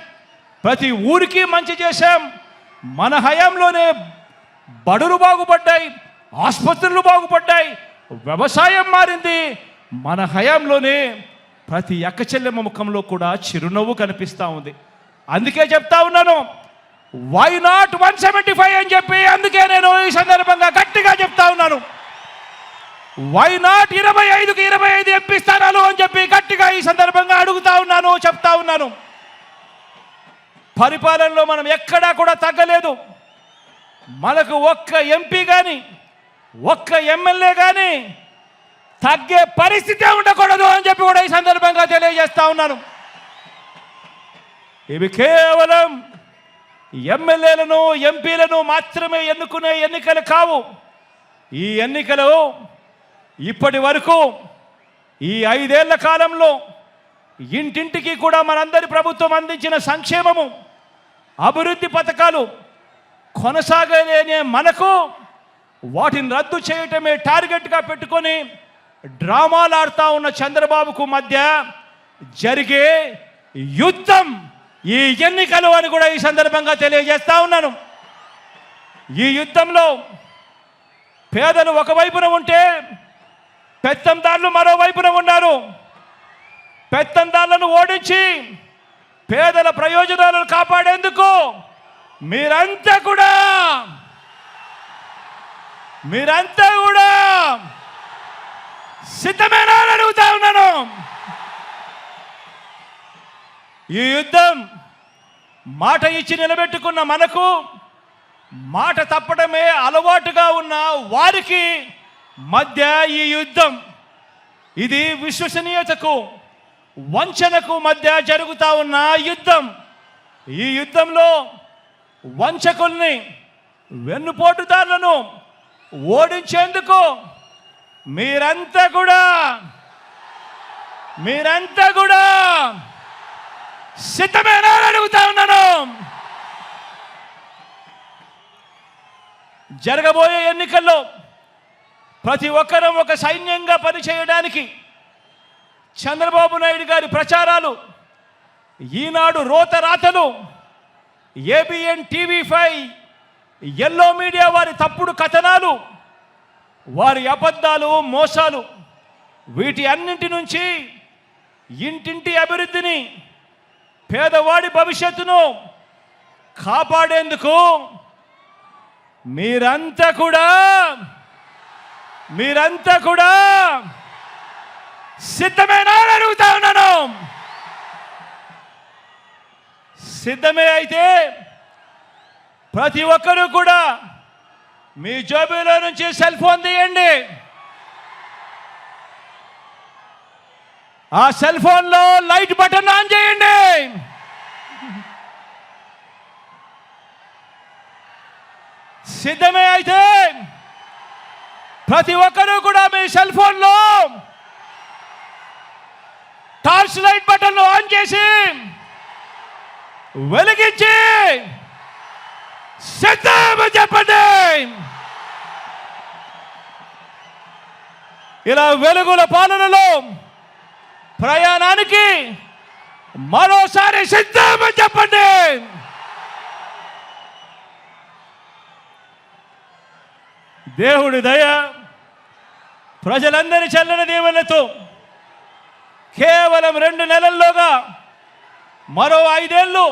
ప్రతి ఊరికి మంచి చేశాం. మన హయాంలోనే బడులు బాగుపడ్డాయి, ఆసుపత్రులు బాగుపడ్డాయి, వ్యవసాయం మారింది. మన హయాంలోనే ప్రతి అక్క చెల్లెమ్మ ముఖంలో కూడా చిరునవ్వు కనిపిస్తూ ఉంది. అందుకే చెప్తా ఉన్నాను, వై నాట్ 175 అని చెప్పి అందుకే నేను ఈ సందర్భంగా గట్టిగా చెప్తా ఉన్నాను. వై నాట్ 25కి 25 ఎంపీ స్థానాలు అని చెప్పి గట్టిగా ఈ సందర్భంగా అడుగుతా ఉన్నాను, చెప్తా ఉన్నాను. పరిపాలనలో మనం ఎక్కడా కూడా తగ్గలేదు. మనకు ఒక్క ఎంపీ కానీ ఒక్క ఎమ్మెల్యే కానీ తగ్గే పరిస్థితే ఉండకూడదు అని చెప్పి కూడా ఈ సందర్భంగా తెలియజేస్తా ఉన్నాను. ఇవి కేవలం ఎమ్మెల్యేలను ఎంపీలను మాత్రమే ఎన్నుకునే ఎన్నికలు కావు. ఈ ఎన్నికలు ఇప్పటి వరకు ఈ 5 ఏళ్ల కాలంలో ఇంటింటికి కూడా మనందరి ప్రభుత్వం అందించిన సంక్షేమము, అభివృద్ధి పథకాలు కొనసాగలేనే మనకు వాటిని రద్దు చేయటమే టార్గెట్గా పెట్టుకొని డ్రామాలు ఆడుతూ ఉన్న చంద్రబాబుకు మధ్య జరిగే యుద్ధం ఈ ఎన్నికలు అని కూడా ఈ సందర్భంగా తెలియజేస్తా ఉన్నాను. ఈ యుద్ధంలో పేదలు ఒకవైపున ఉంటే పెత్తందారులు మరోవైపున ఉన్నారు. పెత్తందారులను ఓడించి పేదల ప్రయోజనాలను కాపాడేందుకు మీరంతా కూడా సిద్ధమేనా అని అడుగుతా ఉన్నాను. ఈ యుద్ధం మాట ఇచ్చి నిలబెట్టుకున్న మనకు మాట తప్పడమే అలవాటుగా ఉన్న వారికి మధ్య ఈ యుద్ధం. ఇది విశ్వసనీయతకు వంచనకు మధ్య జరుగుతూ ఉన్న యుద్ధం. ఈ యుద్ధంలో వంచకుల్ని వెన్నుపోటుదారులను ఓడించేందుకు మీరంతా కూడా సిద్ధమేనా అని అడుగుతా ఉన్నాను. జరగబోయే ఎన్నికల్లో ప్రతి ఒక్కరూ ఒక సైన్యంగా పనిచేయడానికి చంద్రబాబు నాయుడు గారి ప్రచారాలు, ఈనాడు రోత రాతలు, ఏబిఎన్ టీవీ5, ఎల్లో మీడియా వారి తప్పుడు కథనాలు, వారి అబద్ధాలు, మోసాలు, వీటి అన్నింటి నుంచి ఇంటింటి అభివృద్ధిని, పేదవాడి భవిష్యత్తును కాపాడేందుకు మీరంతా కూడా సిద్ధమేనా అని అడుగుతా ఉన్నాను. సిద్ధమే అయితే ప్రతి ఒక్కరూ కూడా మీ జేబులో నుంచి సెల్ ఫోన్ తీయండి. ఆ సెల్ ఫోన్లో లైట్ బటన్ ఆన్ చేయండి. సిద్ధమే అయితే ప్రతి ఒక్కరూ కూడా మీ సెల్ ఫోన్లో టార్చ్ లైట్ బటన్ ఆన్ చేసి వెలిగించి సిద్ధమని చెప్పండి. ఇలా వెలుగుల పాలనలో ప్రయాణానికి మరోసారి సిద్ధమని చెప్పండి. దేవుడి దయ, ప్రజలందరి చల్లని దీవెనలతో కేవలం 2 నెలల్లోగా మరో 5 ఏళ్ళు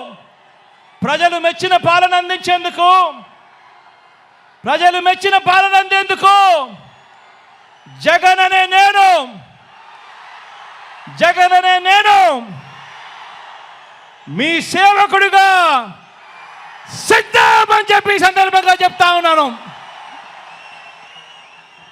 ప్రజలు మెచ్చిన పాలన అందించేందుకు, జగన్ అనే నేను మీ సేవకుడిగా సిద్ధమని చెప్పి సందర్భంగా చెప్తా ఉన్నాను.